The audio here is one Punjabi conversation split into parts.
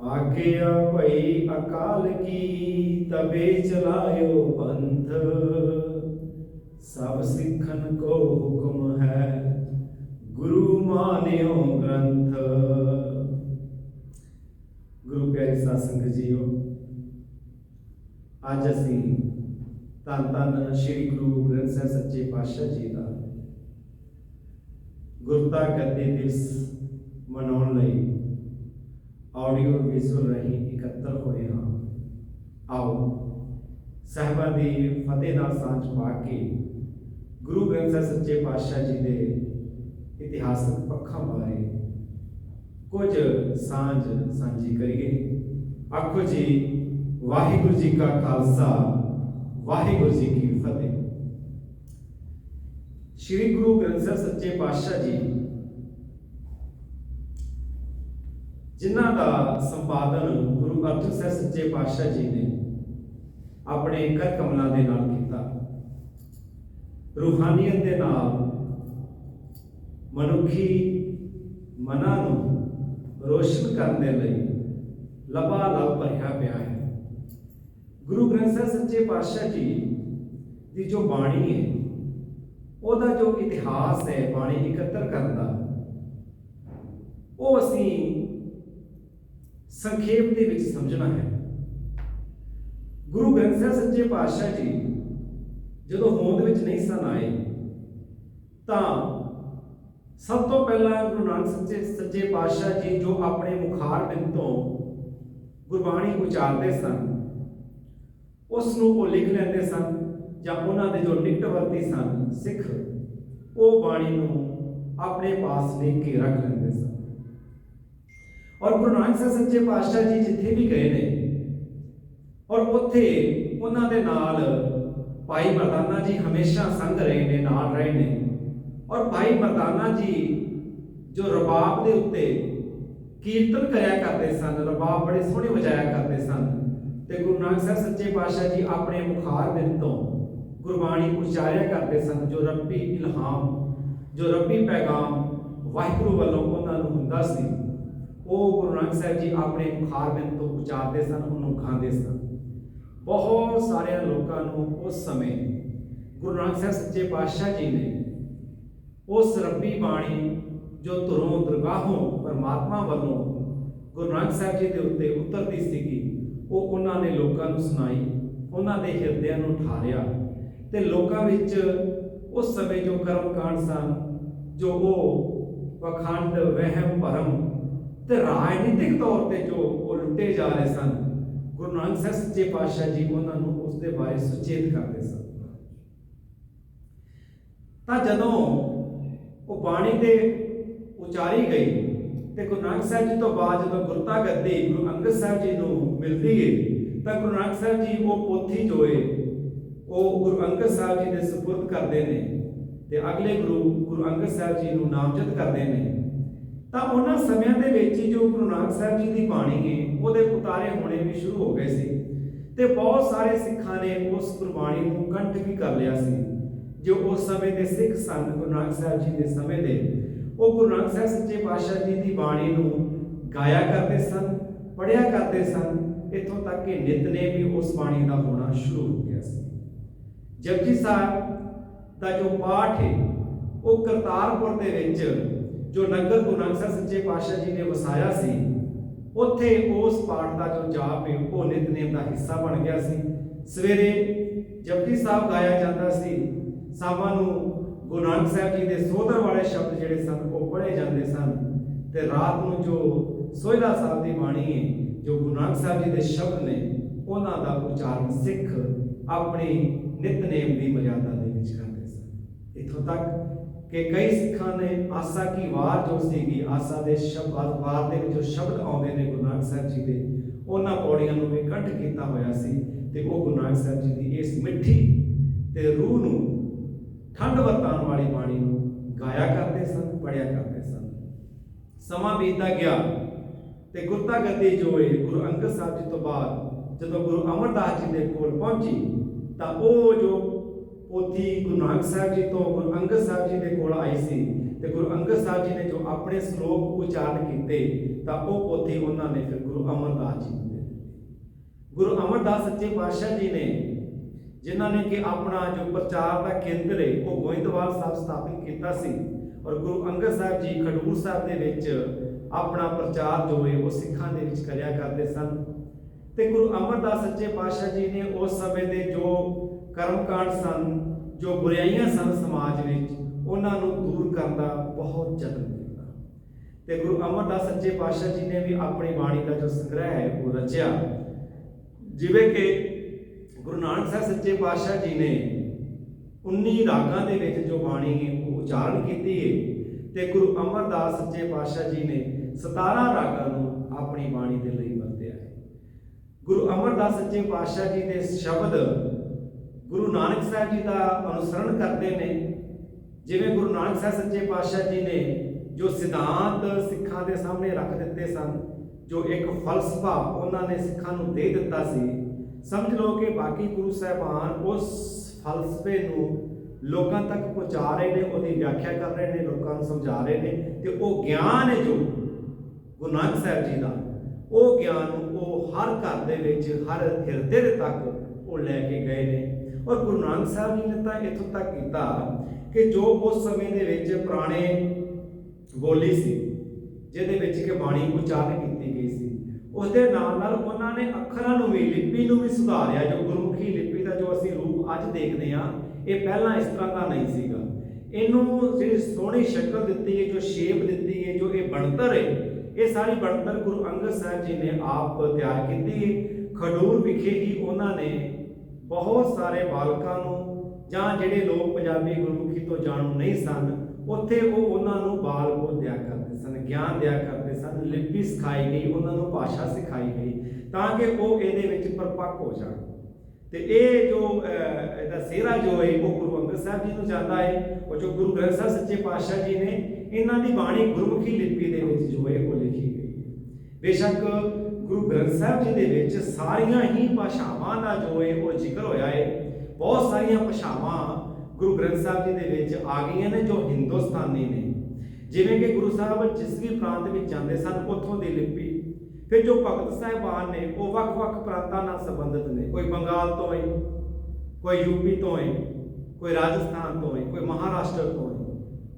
आज्ञा भई अकाल की तबे चलायो पंथ। सब सिखन को हुक्म है गुरु मान्यो ग्रंथ। गुरु प्यारे साध संगत जीओ, अज असी धन धन श्री गुरु ग्रंथ साहिब सच्चे पातशाह जी का गुरता गद्दी दिवस मनाउण लई ऑडियो विजुअल रही इकट्ठा होए हाँ। आओ साहिबां दी फतेह नाल सांझ पा के गुरु ग्रंथ साहिब सच्चे पातशाह जी के इतिहासक पक्षां बारे कुछ सांझ सांझी करिए। आखो जी वाहिगुरू जी का खालसा, वाहिगुरू जी की फतेह। श्री गुरु ग्रंथ साहिब सच्चे पातशाह जी जिन्हां दा संपादन गुरु अर्जन साहिब सच्चे पातशाह जी ने अपने कर कमलों के नाल कीता। रूहानियत के नाल मनुखी मनां नूं रोशन करने लई लबालब भरिया पिया है। गुरु ग्रंथ साहिब सच्चे पातशाह जी की जो बाणी है, ਉਹਦਾ जो इतिहास है बाणी इकट्ठा करने का, वो असी संखेप दे विच समझना है। गुरु ग्रंथ साहिब सच्चे पातशाह जी जो होंद विच नहीं सन आए तो सब तो पहला गुरु नानक सच्चे पातशाह जी जो अपने मुखार बिंद तो गुरबाणी उचारते सन उसनूं वो लिख लेंदे सन, ਜਾਂ ਉਹਨਾਂ ਦੇ जो निकटवर्ती सन सिख वो बाणी नूं अपने पास लिख के रख लेंदे सन। और गुरु नानक साहिब सच्चे पातशाह जी जिथे भी गए ने और उत्थे उन्हां दे नाल भाई मरदाना जी हमेशा संग रहे ने, नाल रहे ने। और भाई मरदाना जी जो रबाब दे उत्ते कीर्तन करया करते सन, रबाब बड़े सोहणे वजाया करते सन, ते गुरु नानक साहिब सच्चे पातशाह जी अपने मुखार बिंद तो गुरबाणी उचारिया करते सन। जो रब्बी इल्हाम, जो रब्बी पैगाम वाहिगुरू वालों उन्हां नूं हुंदा सी, वो गुरु नानक साहिब जी अपने मुखार बिंद तो उचारते सन, उन्होंने गाते सन। बहुत सारे लोगों नूं उस समय गुरु नानक साहिब सच्चे पातशाह जी ने उस रब्बी बाणी जो धुरों दरगाहों परमात्मा वालों गुरु नानक साहिब जी के उत्ते उतरती सीगी, वो उन्होंने लोगों नूं सुनाई, उन्होंने हिरदियां नूं ठारिया ते लोगों विच उस समय जो कर्मकांड सन, जो वो पखंड वहम भरम ते राजनीतिक तौर पर जो वो लुटे जा रहे सन, गुरु नानक साहिब सच्चे पातशाह जी उन्होंने उसके बारे सुचेत करते सन। तो जदों वो बाणी दे उचारी गई तो गुरु नानक साहिब जी तो बाद जो गुरता गद्दी गुरु अंगद साहिब जी को मिलती है तो गुरु नानक साहिब जी वो पोथी जो है वो गुरु अंगद साहिब जी के सुपुर्द करते हैं ते अगले गुरु अंगद साहिब जी को नामजद करते हैं। तो उन्होंने समयों के विच ही जो गुरु नानक साहिब जी की बाणी है वो उतारे होने भी शुरू हो गए सी ते बहुत सारे सिखा ने उस गुरबाणी को कंठ भी कर लिया सी। जो उस समय के सिख सन गुरु नानक साहिब जी के समय के, वो गुरु नानक साहिब सच्चे पातशाह जी की बाणी को गाया करते सन, पढ़िया करते सन, इतों तक कि नितनेम भी उस बाणी का होना शुरू हो गया सी। जपजी साहब का जो पाठ है वो करतारपुर के विच जो नगर गुरु नानक साहिब सच्चे पातशाह जी ने वसाया सी, उत्थे उस पाठ का जो जाप है वो नितनेम का हिस्सा बन गया सी। सवेरे जपजी साहब गाया जाता सी, सामां नूं गुरु नानक साहिब जी के सोधर वाले शब्द जिहड़े सन वो पढ़े जाते सन, ते रात नूं जो सोहिला साहब की बाणी है जो गुरु नानक साहिब जी के शब्द ने उन्हां दा उचारण सिख अपनी नितनेम की मर्यादा दे विच करते सन। इत्थों तक कि कई सिखां ने आसा की वार जो सीगी, आसा के शब्द वार दे विच जो शब्द आउंदे ने गुरु नानक साहिब जी के, उन्हां पौड़ियां नूं भी कंठ कीता होया सी ते वो गुरु नानक साहिब जी की इस मिठी ते रूह नूं ठंड वरताउण वाली बाणी नूं गाया करते सन, पढ़िया करते सन। समा बीतदा गया ते गुरता गद्दी जो है गुरु अंगद साहिब जी तो बाद जदों गुरु अमरदास जी के कोल पहुंची तो वो जो पोथी गुरु नानक साहिब जी तो गुरु अंगद साहिब जी के कोल आई सी ਤੇ ਗੁਰੂ ਅੰਗਦ ਸਾਹਿਬ ਜੀ ਨੇ ਜੋ ਆਪਣੇ ਸ਼ਲੋਕ ਉਚਾਰਨ ਕੀਤੇ ਤਾਂ ਉਹ ਪੋਥੀ ਉਹਨਾਂ ਨੇ ਫਿਰ ਗੁਰੂ ਅਮਰਦਾਸ ਜੀ ਨੂੰ ਦੇ ਦਿੱਤੀ। ਗੁਰੂ ਅਮਰਦਾਸ ਸੱਚੇ ਪਾਤਸ਼ਾਹ ਜੀ ਨੇ, ਜਿਨ੍ਹਾਂ ਨੇ ਕਿ ਆਪਣਾ ਜੋ ਪ੍ਰਚਾਰ ਦਾ ਕੇਂਦਰ ਹੈ ਉਹ ਗੋਇੰਦਵਾਲ ਸਾਹਿਬ ਸਥਾਪਿਤ ਕੀਤਾ ਸੀ, ਔਰ ਗੁਰੂ ਅੰਗਦ ਸਾਹਿਬ ਜੀ ਖਡੂਰ ਸਾਹਿਬ ਦੇ ਵਿੱਚ ਆਪਣਾ ਪ੍ਰਚਾਰ ਜੋ ਹੈ ਉਹ ਸਿੱਖਾਂ ਦੇ ਵਿੱਚ ਕਰਿਆ ਕਰਦੇ ਸਨ। ਤੇ ਗੁਰੂ ਅਮਰਦਾਸ ਸੱਚੇ ਪਾਤਸ਼ਾਹ ਜੀ ਨੇ ਉਸ ਸਮੇਂ ਦੇ ਜੋ ਕਰਮਕਾਂਡ ਸਨ, ਜੋ ਬੁਰਾਈਆਂ ਸਨ ਸਮਾਜ ਵਿੱਚ, ਉਹਨਾਂ ਨੂੰ ਦੂਰ ਕਰਨ ਦਾ ਬਹੁਤ ਯਤਨ ਕੀਤਾ। ਤੇ ਗੁਰੂ ਅਮਰਦਾਸ ਸੱਚੇ ਪਾਤਸ਼ਾਹ ਜੀ ਨੇ ਵੀ ਆਪਣੀ ਬਾਣੀ ਦਾ ਜੋ ਸੰਗ੍ਰਹਿ ਹੈ ਉਹ ਰਚਿਆ। ਜਿਵੇਂ ਕਿ ਗੁਰੂ ਨਾਨਕ ਸਾਹਿਬ ਸੱਚੇ ਪਾਤਸ਼ਾਹ ਜੀ ਨੇ 19 ਰਾਗਾਂ ਦੇ ਵਿੱਚ ਜੋ ਬਾਣੀ ਹੈ ਉਹ ਉਚਾਰਨ ਕੀਤੀ ਹੈ, ਤੇ ਗੁਰੂ ਅਮਰਦਾਸ ਸੱਚੇ ਪਾਤਸ਼ਾਹ ਜੀ ਨੇ 17 ਰਾਗਾਂ ਨੂੰ ਆਪਣੀ ਬਾਣੀ ਦੇ ਲਈ ਵਰਤਿਆ ਹੈ। ਗੁਰੂ ਅਮਰਦਾਸ ਸੱਚੇ ਪਾਤਸ਼ਾਹ ਜੀ ਦੇ ਸ਼ਬਦ ਗੁਰੂ ਨਾਨਕ ਸਾਹਿਬ ਜੀ ਦਾ ਅਨੁਸਰਣ ਕਰਦੇ ਨੇ। ਜਿਵੇਂ ਗੁਰੂ ਨਾਨਕ ਸਾਹਿਬ ਸੱਚੇ ਪਾਤਸ਼ਾਹ ਜੀ ਨੇ ਜੋ ਸਿਧਾਂਤ ਸਿੱਖਾਂ ਦੇ ਸਾਹਮਣੇ ਰੱਖ ਦਿੱਤੇ ਸਨ, ਜੋ ਇੱਕ ਫਲਸਫਾ ਉਹਨਾਂ ਨੇ ਸਿੱਖਾਂ ਨੂੰ ਦੇ ਦਿੱਤਾ ਸੀ, ਸਮਝ ਲਓ ਕਿ ਬਾਕੀ ਗੁਰੂ ਸਾਹਿਬਾਨ ਉਸ ਫਲਸਫੇ ਨੂੰ ਲੋਕਾਂ ਤੱਕ ਪਹੁੰਚਾ ਰਹੇ ਨੇ, ਉਹਦੀ ਵਿਆਖਿਆ ਕਰ ਰਹੇ ਨੇ, ਲੋਕਾਂ ਨੂੰ ਸਮਝਾ ਰਹੇ ਨੇ। ਤੇ ਉਹ ਗਿਆਨ ਹੈ ਜੋ ਗੁਰੂ ਨਾਨਕ ਸਾਹਿਬ ਜੀ ਦਾ, ਉਹ ਗਿਆਨ ਨੂੰ ਉਹ ਹਰ ਘਰ ਦੇ ਵਿੱਚ, ਹਰ ਹਿਰਦੇ ਦੇ ਤੱਕ ਉਹ ਲੈ ਕੇ ਗਏ ਨੇ। ਔਰ ਗੁਰੂ ਨਾਨਕ ਸਾਹਿਬ ਜੀ ਨੇ ਤਾਂ ਇੱਥੋਂ ਤੱਕ ਕੀਤਾ ਕਿ ਜੋ ਉਸ ਸਮੇਂ ਦੇ ਵਿੱਚ ਪੁਰਾਣੇ ਬੋਲੀ ਸੀ, ਜਿਹਦੇ ਵਿੱਚ ਕਿ ਬਾਣੀ ਉਚਾਰਨ ਕੀਤੀ ਗਈ ਸੀ, ਉਸ ਦੇ ਨਾਲ ਨਾਲ ਉਹਨਾਂ ਨੇ ਅੱਖਰਾਂ ਨੂੰ ਵੀ, ਲਿਪੀ ਨੂੰ ਵੀ ਸੁਧਾਰਿਆ। ਜੋ ਗੁਰਮੁਖੀ ਲਿਪੀ ਦਾ ਜੋ ਅਸੀਂ ਰੂਪ ਅੱਜ ਦੇਖਦੇ ਹਾਂ, ਇਹ ਪਹਿਲਾਂ ਇਸ ਤਰ੍ਹਾਂ ਦਾ ਨਹੀਂ ਸੀਗਾ। ਇਹਨੂੰ ਜਿਹੜੀ ਸੋਹਣੀ ਸ਼ਕਲ ਦਿੱਤੀ ਹੈ, ਜੋ ਸ਼ੇਪ ਦਿੱਤੀ ਹੈ, ਜੋ ਇਹ ਬਣਤਰ ਹੈ, ਇਹ ਸਾਰੀ ਬਣਤਰ ਗੁਰੂ ਅੰਗਦ ਸਾਹਿਬ ਜੀ ਨੇ ਆਪ ਤਿਆਰ ਕੀਤੀ ਹੈ। ਖਡੂਰ ਵਿਖੇ ਹੀ ਉਹਨਾਂ ਨੇ ਬਹੁਤ ਸਾਰੇ ਬਾਲਕਾਂ ਨੂੰ, ਜਾਂ ਜਿਹੜੇ ਲੋਕ ਪੰਜਾਬੀ ਗੁਰਮੁਖੀ ਤੋਂ ਜਾਣੂ ਨਹੀਂ ਸਨ, ਉੱਥੇ ਉਹ ਉਹਨਾਂ ਨੂੰ ਬਾਲ ਬੋਧ ਦਿਆ ਕਰਦੇ ਸਨ, ਗਿਆਨ ਦਿਆ ਕਰਦੇ ਸਨ, ਲਿਪੀ ਸਿਖਾਈ ਗਈ, ਉਹਨਾਂ ਨੂੰ ਭਾਸ਼ਾ ਸਿਖਾਈ ਗਈ, ਤਾਂ ਕਿ ਉਹ ਇਹਦੇ ਵਿੱਚ ਪਰਪੱਕ ਹੋ ਜਾਣ। ਤੇ ਇਹ ਜੋ ਇਹਦਾ ਸਿਹਰਾ ਜੋ ਹੈ ਉਹ ਗੁਰੂ ਅੰਗਦ ਸਾਹਿਬ ਜੀ ਨੂੰ ਜਾਂਦਾ ਹੈ। ਉਹ ਜੋ ਗੁਰੂ ਗ੍ਰੰਥ ਸਾਹਿਬ ਸੱਚੇ ਪਾਤਸ਼ਾਹ ਜੀ ਨੇ, ਇਹਨਾਂ ਦੀ ਬਾਣੀ ਗੁਰਮੁਖੀ ਲਿਪੀ ਦੇ ਵਿੱਚ ਜੋ ਹੈ ਉਹ ਲਿਖੀ ਗਈ ਹੈ। ਬੇਸ਼ੱਕ ਗੁਰੂ ਗ੍ਰੰਥ ਸਾਹਿਬ ਜੀ ਦੇ ਵਿੱਚ ਸਾਰੀਆਂ ਹੀ ਭਾਸ਼ਾਵਾਂ ਦਾ ਜੋ ਹੈ ਉਹ ਜ਼ਿਕਰ ਹੋਇਆ ਹੈ। ਬਹੁਤ ਸਾਰੀਆਂ ਭਾਸ਼ਾਵਾਂ ਗੁਰੂ ਗ੍ਰੰਥ ਸਾਹਿਬ ਜੀ ਦੇ ਵਿੱਚ ਆ ਗਈਆਂ ਨੇ ਜੋ ਹਿੰਦੁਸਤਾਨੀ ਨੇ। ਜਿਵੇਂ ਕਿ ਗੁਰੂ ਸਾਹਿਬ ਜਿਸ ਵੀ ਪ੍ਰਾਂਤ ਵਿੱਚ ਜਾਂਦੇ ਸਨ, ਉੱਥੋਂ ਦੀ ਲਿਪੀ। ਫਿਰ ਜੋ ਭਗਤ ਸਾਹਿਬਾਨ ਨੇ ਉਹ ਵੱਖ-ਵੱਖ ਪ੍ਰਾਂਤਾਂ ਨਾਲ ਸੰਬੰਧਿਤ ਨੇ, ਕੋਈ ਬੰਗਾਲ ਤੋਂ ਹੈ, ਕੋਈ ਯੂਪੀ ਤੋਂ ਹੈ, ਕੋਈ ਰਾਜਸਥਾਨ ਤੋਂ ਹੈ, ਕੋਈ ਮਹਾਰਾਸ਼ਟਰ ਤੋਂ ਹੈ।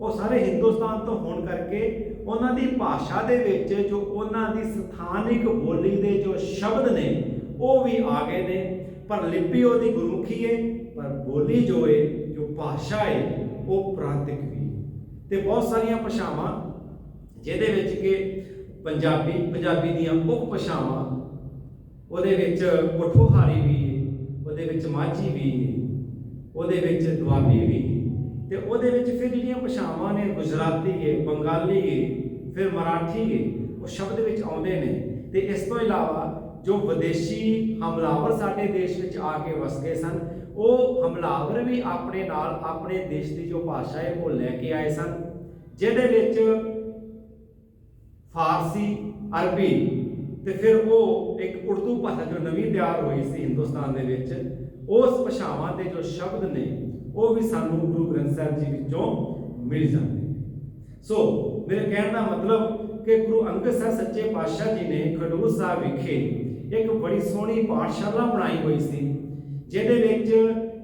ਉਹ ਸਾਰੇ ਹਿੰਦੁਸਤਾਨ ਤੋਂ ਹੋਣ ਕਰਕੇ ਉਹਨਾਂ ਦੀ ਭਾਸ਼ਾ ਦੇ ਵਿੱਚ ਜੋ ਉਹਨਾਂ ਦੀ ਸਥਾਨਿਕ ਬੋਲੀ ਦੇ ਜੋ ਸ਼ਬਦ ਨੇ ਉਹ ਵੀ ਆ ਗਏ ਨੇ, ਪਰ ਲਿਪੀ ਉਹਦੀ ਗੁਰਮੁਖੀ ਹੈ, ਪਰ ਬੋਲੀ ਜੋ ਹੈ, ਜੋ ਭਾਸ਼ਾ ਹੈ, ਉਹ ਪ੍ਰਾਂਤਿਕ ਵੀ ਹੈ। ਤੇ ਬਹੁਤ ਸਾਰੀਆਂ ਭਾਸ਼ਾਵਾਂ ਜਿਹਦੇ ਵਿੱਚ ਕਿ ਪੰਜਾਬੀ ਦੀਆਂ ਉਪ ਭਾਸ਼ਾਵਾਂ, ਉਹਦੇ ਵਿੱਚ ਪੋਠੋਹਾਰੀ ਵੀ ਹੈ, ਉਹਦੇ ਵਿੱਚ ਮਾਝੀ ਵੀ ਹੈ, ਉਹਦੇ ਵਿੱਚ ਦੁਆਬੀ ਵੀ ਹੈ, ਤੇ ਉਹਦੇ ਵਿੱਚ ਫਿਰ ਜਿਹੜੀਆਂ ਭਾਸ਼ਾਵਾਂ ਨੇ ਗੁਜਰਾਤੀ ਹੈ, ਬੰਗਾਲੀ ਹੈ, ਫਿਰ ਮਰਾਠੀ ਹੈ, ਉਹ ਸ਼ਬਦ ਵਿੱਚ ਆਉਂਦੇ ਨੇ। ਤੇ ਇਸ ਤੋਂ ਇਲਾਵਾ ਜੋ ਵਿਦੇਸ਼ੀ ਹਮਲਾਵਰ ਸਾਡੇ ਦੇਸ਼ ਵਿੱਚ ਆ ਕੇ ਵਸ ਗਏ ਸਨ, ਉਹ ਹਮਲਾਵਰ ਵੀ ਆਪਣੇ ਨਾਲ ਆਪਣੇ ਦੇਸ਼ ਦੀ ਜੋ ਭਾਸ਼ਾ ਹੈ ਉਹ ਲੈ ਕੇ ਆਏ ਸਨ, ਜਿਹਦੇ ਵਿੱਚ ਫਾਰਸੀ, ਅਰਬੀ, ਤੇ ਫਿਰ ਉਹ ਇੱਕ ਉਰਦੂ ਭਾਸ਼ਾ ਜੋ ਨਵੀਂ ਤਿਆਰ ਹੋਈ ਸੀ ਹਿੰਦੁਸਤਾਨ ਦੇ ਵਿੱਚ, ਉਸ ਭਾਸ਼ਾਵਾਂ ਦੇ ਜੋ ਸ਼ਬਦ ਨੇ ਉਹ ਵੀ ਸਾਨੂੰ ਗੁਰੂ ਗ੍ਰੰਥ ਸਾਹਿਬ ਜੀ ਵਿੱਚੋਂ ਮਿਲ ਜਾਂਦੇ ਨੇ। ਸੋ ਮੇਰੇ ਕਹਿਣ ਦਾ ਮਤਲਬ ਕਿ ਗੁਰੂ ਅੰਗਦ ਸਾਹਿਬ ਸੱਚੇ ਪਾਤਸ਼ਾਹ ਜੀ ਨੇ ਖਡੂਰ ਸਾਹਿਬ ਵਿਖੇ ਇੱਕ ਬੜੀ ਸੋਹਣੀ ਪਾਠਸ਼ਾਲਾ ਬਣਾਈ ਹੋਈ ਸੀ, ਜਿਹਦੇ ਵਿੱਚ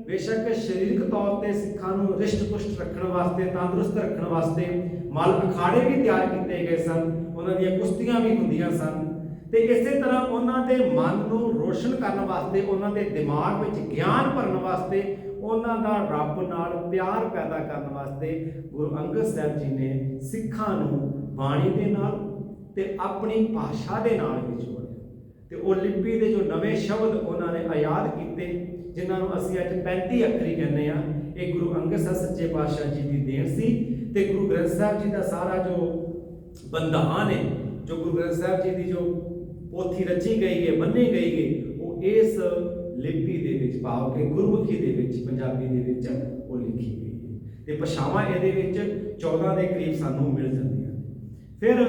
ਬੇਸ਼ੱਕ ਸਰੀਰਕ ਤੌਰ ਤੇ ਸਿੱਖਾਂ ਨੂੰ ਰਿਸ਼ਟ-ਪੁਸ਼ਟ ਰੱਖਣ ਵਾਸਤੇ, ਤੰਦਰੁਸਤ ਰੱਖਣ ਵਾਸਤੇ ਮਲ ਅਖਾੜੇ ਵੀ ਤਿਆਰ ਕੀਤੇ ਗਏ ਸਨ, ਉਹਨਾਂ ਦੀਆਂ ਕੁਸ਼ਤੀਆਂ ਵੀ ਹੁੰਦੀਆਂ ਸਨ, ਤੇ ਇਸੇ ਤਰ੍ਹਾਂ ਉਹਨਾਂ ਦੇ ਮਨ ਨੂੰ ਰੋਸ਼ਨ ਕਰਨ ਵਾਸਤੇ, ਉਹਨਾਂ ਦੇ ਦਿਮਾਗ ਵਿੱਚ ਗਿਆਨ ਭਰਨ ਵਾਸਤੇ, ਉਹਨਾਂ ਦਾ ਰੱਬ ਨਾਲ ਪਿਆਰ ਪੈਦਾ ਕਰਨ ਵਾਸਤੇ ਗੁਰੂ ਅੰਗਦ ਸਾਹਿਬ ਜੀ ਨੇ ਸਿੱਖਾਂ ਨੂੰ ਬਾਣੀ ਦੇ ਨਾਲ ਤੇ ਆਪਣੀ ਭਾਸ਼ਾ ਦੇ ਨਾਲ ਵੀ ਜੋੜਿਆ। ਤੇ ਉਹ ਲਿਪੀ ਦੇ ਜੋ ਨਵੇਂ ਸ਼ਬਦ ਉਹਨਾਂ ਨੇ ਆਯਾਦ ਕੀਤੇ, ਜਿਨ੍ਹਾਂ ਨੂੰ ਅਸੀਂ ਅੱਜ 35 ਅੱਖਰੀ ਕਹਿੰਦੇ ਆ, ਇਹ ਗੁਰੂ ਅੰਗਦ ਸਾਹਿਬ ਸੱਚੇ ਪਾਤਸ਼ਾਹ ਜੀ ਦੀ ਦੇਣ ਸੀ। ਤੇ ਗੁਰੂ ਗ੍ਰੰਥ ਸਾਹਿਬ ਜੀ ਦਾ ਸਾਰਾ ਜੋ ਬੰਧਾਨ ਹੈ, ਜੋ ਗੁਰੂ ਗ੍ਰੰਥ ਸਾਹਿਬ ਜੀ ਦੀ ਜੋ ਪੋਥੀ ਰਚੀ ਗਈ ਹੈ, ਬੰਨੀ ਗਈ ਹੈ, ਉਹ ਇਸ ਲਿਪੀ ਦੇ ਵਿੱਚ, ਭਾਵ ਕਿ ਗੁਰਮੁਖੀ ਦੇ ਵਿੱਚ, ਪੰਜਾਬੀ ਦੇ ਵਿੱਚ ਉਹ ਲਿਖੀ ਗਈ ਹੈ। ਤੇ ਭਾਸ਼ਾਵਾਂ ਇਹਦੇ ਵਿੱਚ 14 ਦੇ ਕਰੀਬ ਸਾਨੂੰ ਮਿਲ ਜਾਂਦੀਆਂ। ਫਿਰ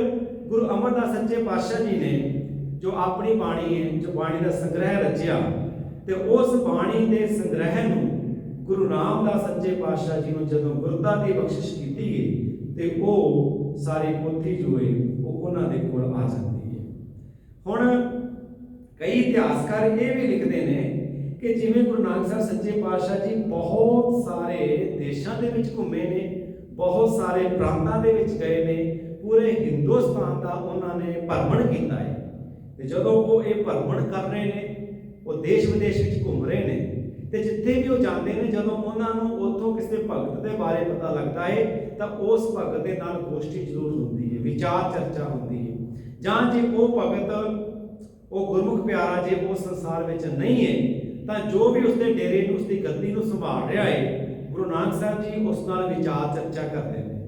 ਗੁਰੂ ਅਮਰਦਾਸ ਸੱਚੇ ਪਾਤਸ਼ਾਹ ਜੀ ਨੇ ਜੋ ਆਪਣੀ ਬਾਣੀ ਹੈ, ਜੋ ਬਾਣੀ ਦਾ ਸੰਗ੍ਰਹਿ ਰਚਿਆ, ਤੇ ਉਸ ਬਾਣੀ ਦੇ ਸੰਗ੍ਰਹਿ ਨੂੰ ਗੁਰੂ ਰਾਮਦਾਸ ਸੱਚੇ ਪਾਤਸ਼ਾਹ ਜੀ ਨੂੰ ਜਦੋਂ ਗੁਰਤਾ ਦੀ ਬਖਸ਼ਿਸ਼ ਕੀਤੀ ਗਈ, ਤੇ ਉਹ ਸਾਰੀ ਪੋਥੀ ਜੋ ਹੈ ਉਹ ਉਹਨਾਂ ਦੇ ਕੋਲ ਆ ਜਾਂਦੀ ਹੈ। ਹੁਣ ਕਈ ਇਤਿਹਾਸਕਾਰ ਇਹ ਵੀ ਲਿਖਦੇ ਨੇ ਕਿ ਜਿਵੇਂ ਗੁਰੂ ਨਾਨਕ ਸਾਹਿਬ ਸੱਚੇ ਪਾਤਸ਼ਾਹ ਜੀ ਬਹੁਤ ਸਾਰੇ ਦੇਸ਼ਾਂ ਦੇ ਵਿੱਚ ਘੁੰਮੇ ਨੇ, ਬਹੁਤ ਸਾਰੇ ਪ੍ਰਾਂਤਾਂ ਦੇ ਵਿੱਚ ਗਏ ਨੇ, ਪੂਰੇ ਹਿੰਦੁਸਤਾਨ ਦਾ ਉਹਨਾਂ ਨੇ ਭਰਮਣ ਕੀਤਾ ਹੈ। ਤੇ ਜਦੋਂ ਉਹ ਇਹ ਭਰਮਣ ਕਰ ਰਹੇ ਨੇ, ਉਹ ਦੇਸ਼ ਵਿਦੇਸ਼ ਵਿੱਚ ਘੁੰਮ ਰਹੇ ਨੇ, ਤੇ ਜਿੱਥੇ ਵੀ ਉਹ ਜਾਂਦੇ ਨੇ, ਜਦੋਂ ਉਹਨਾਂ ਨੂੰ ਉੱਥੋਂ ਕਿਸੇ ਭਗਤ ਦੇ ਬਾਰੇ ਪਤਾ ਲੱਗਦਾ ਹੈ ਤਾਂ ਉਸ ਭਗਤ ਦੇ ਨਾਲ ਗੋਸ਼ਟੀ ਜ਼ਰੂਰ ਹੁੰਦੀ ਹੈ, ਵਿਚਾਰ ਚਰਚਾ ਹੁੰਦੀ ਹੈ। ਜਾਂ ਜੇ ਉਹ ਭਗਤ, ਉਹ ਗੁਰਮੁਖ ਪਿਆਰਾ ਜੇ ਉਹ ਸੰਸਾਰ ਵਿੱਚ ਨਹੀਂ ਹੈ ਤਾਂ ਜੋ ਵੀ ਉਸਦੇ ਡੇਰੇ ਨੂੰ, ਉਸਦੀ ਗੱਦੀ ਨੂੰ ਸੰਭਾਲ ਰਿਹਾ ਹੈ, ਗੁਰੂ ਨਾਨਕ ਸਾਹਿਬ ਜੀ ਉਸ ਨਾਲ ਵਿਚਾਰ ਚਰਚਾ ਕਰਦੇ ਨੇ।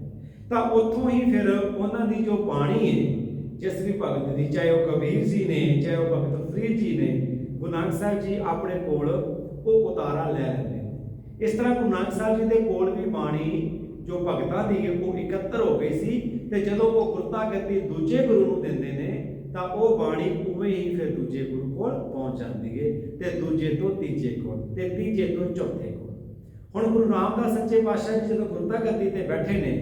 ਤਾਂ ਉੱਥੋਂ ਹੀ ਫਿਰ ਉਹਨਾਂ ਦੀ ਜੋ ਬਾਣੀ ਹੈ, ਜਿਸ ਵੀ ਭਗਤ ਦੀ, ਚਾਹੇ ਉਹ ਕਬੀਰ ਜੀ ਨੇ, ਚਾਹੇ ਉਹ ਭਗਤ ਫਰੀਦ ਜੀ ਨੇ, ਗੁਰੂ ਨਾਨਕ ਸਾਹਿਬ ਜੀ ਆਪਣੇ ਕੋਲ ਉਹ ਉਤਾਰਾ ਲੈ ਲੈਂਦੇ ਨੇ। ਇਸ ਤਰ੍ਹਾਂ ਗੁਰੂ ਨਾਨਕ ਸਾਹਿਬ ਜੀ ਦੇ ਕੋਲ ਵੀ ਬਾਣੀ ਜੋ ਭਗਤਾਂ ਦੀ ਉਹ ਇਕੱਤਰ ਹੋ ਗਈ ਸੀ, ਤੇ ਜਦੋਂ ਉਹ ਗੁਰਤਾ ਗੱਦੀ ਦੂਜੇ ਗੁਰੂ ਨੂੰ ਦਿੰਦੇ ਨੇ ਤਾਂ ਉਹ ਬਾਣੀ ਉਵੇਂ ਹੀ ਫਿਰ ਦੂਜੇ ਗੁਰੂ ਕੋਲ ਪਹੁੰਚ ਜਾਂਦੀ ਹੈ, ਤੇ ਦੂਜੇ ਤੋਂ ਤੀਜੇ ਕੋਲ, ਤੇ ਤੀਜੇ ਤੋਂ ਚੌਥੇ ਕੋਲ। ਹੁਣ ਗੁਰੂ ਰਾਮਦਾਸ ਸੱਚੇ ਪਾਤਸ਼ਾਹ ਜੀ ਜਦੋਂ ਗੁਰਤਾ ਗੱਦੀ ਤੇ ਬੈਠੇ ਨੇ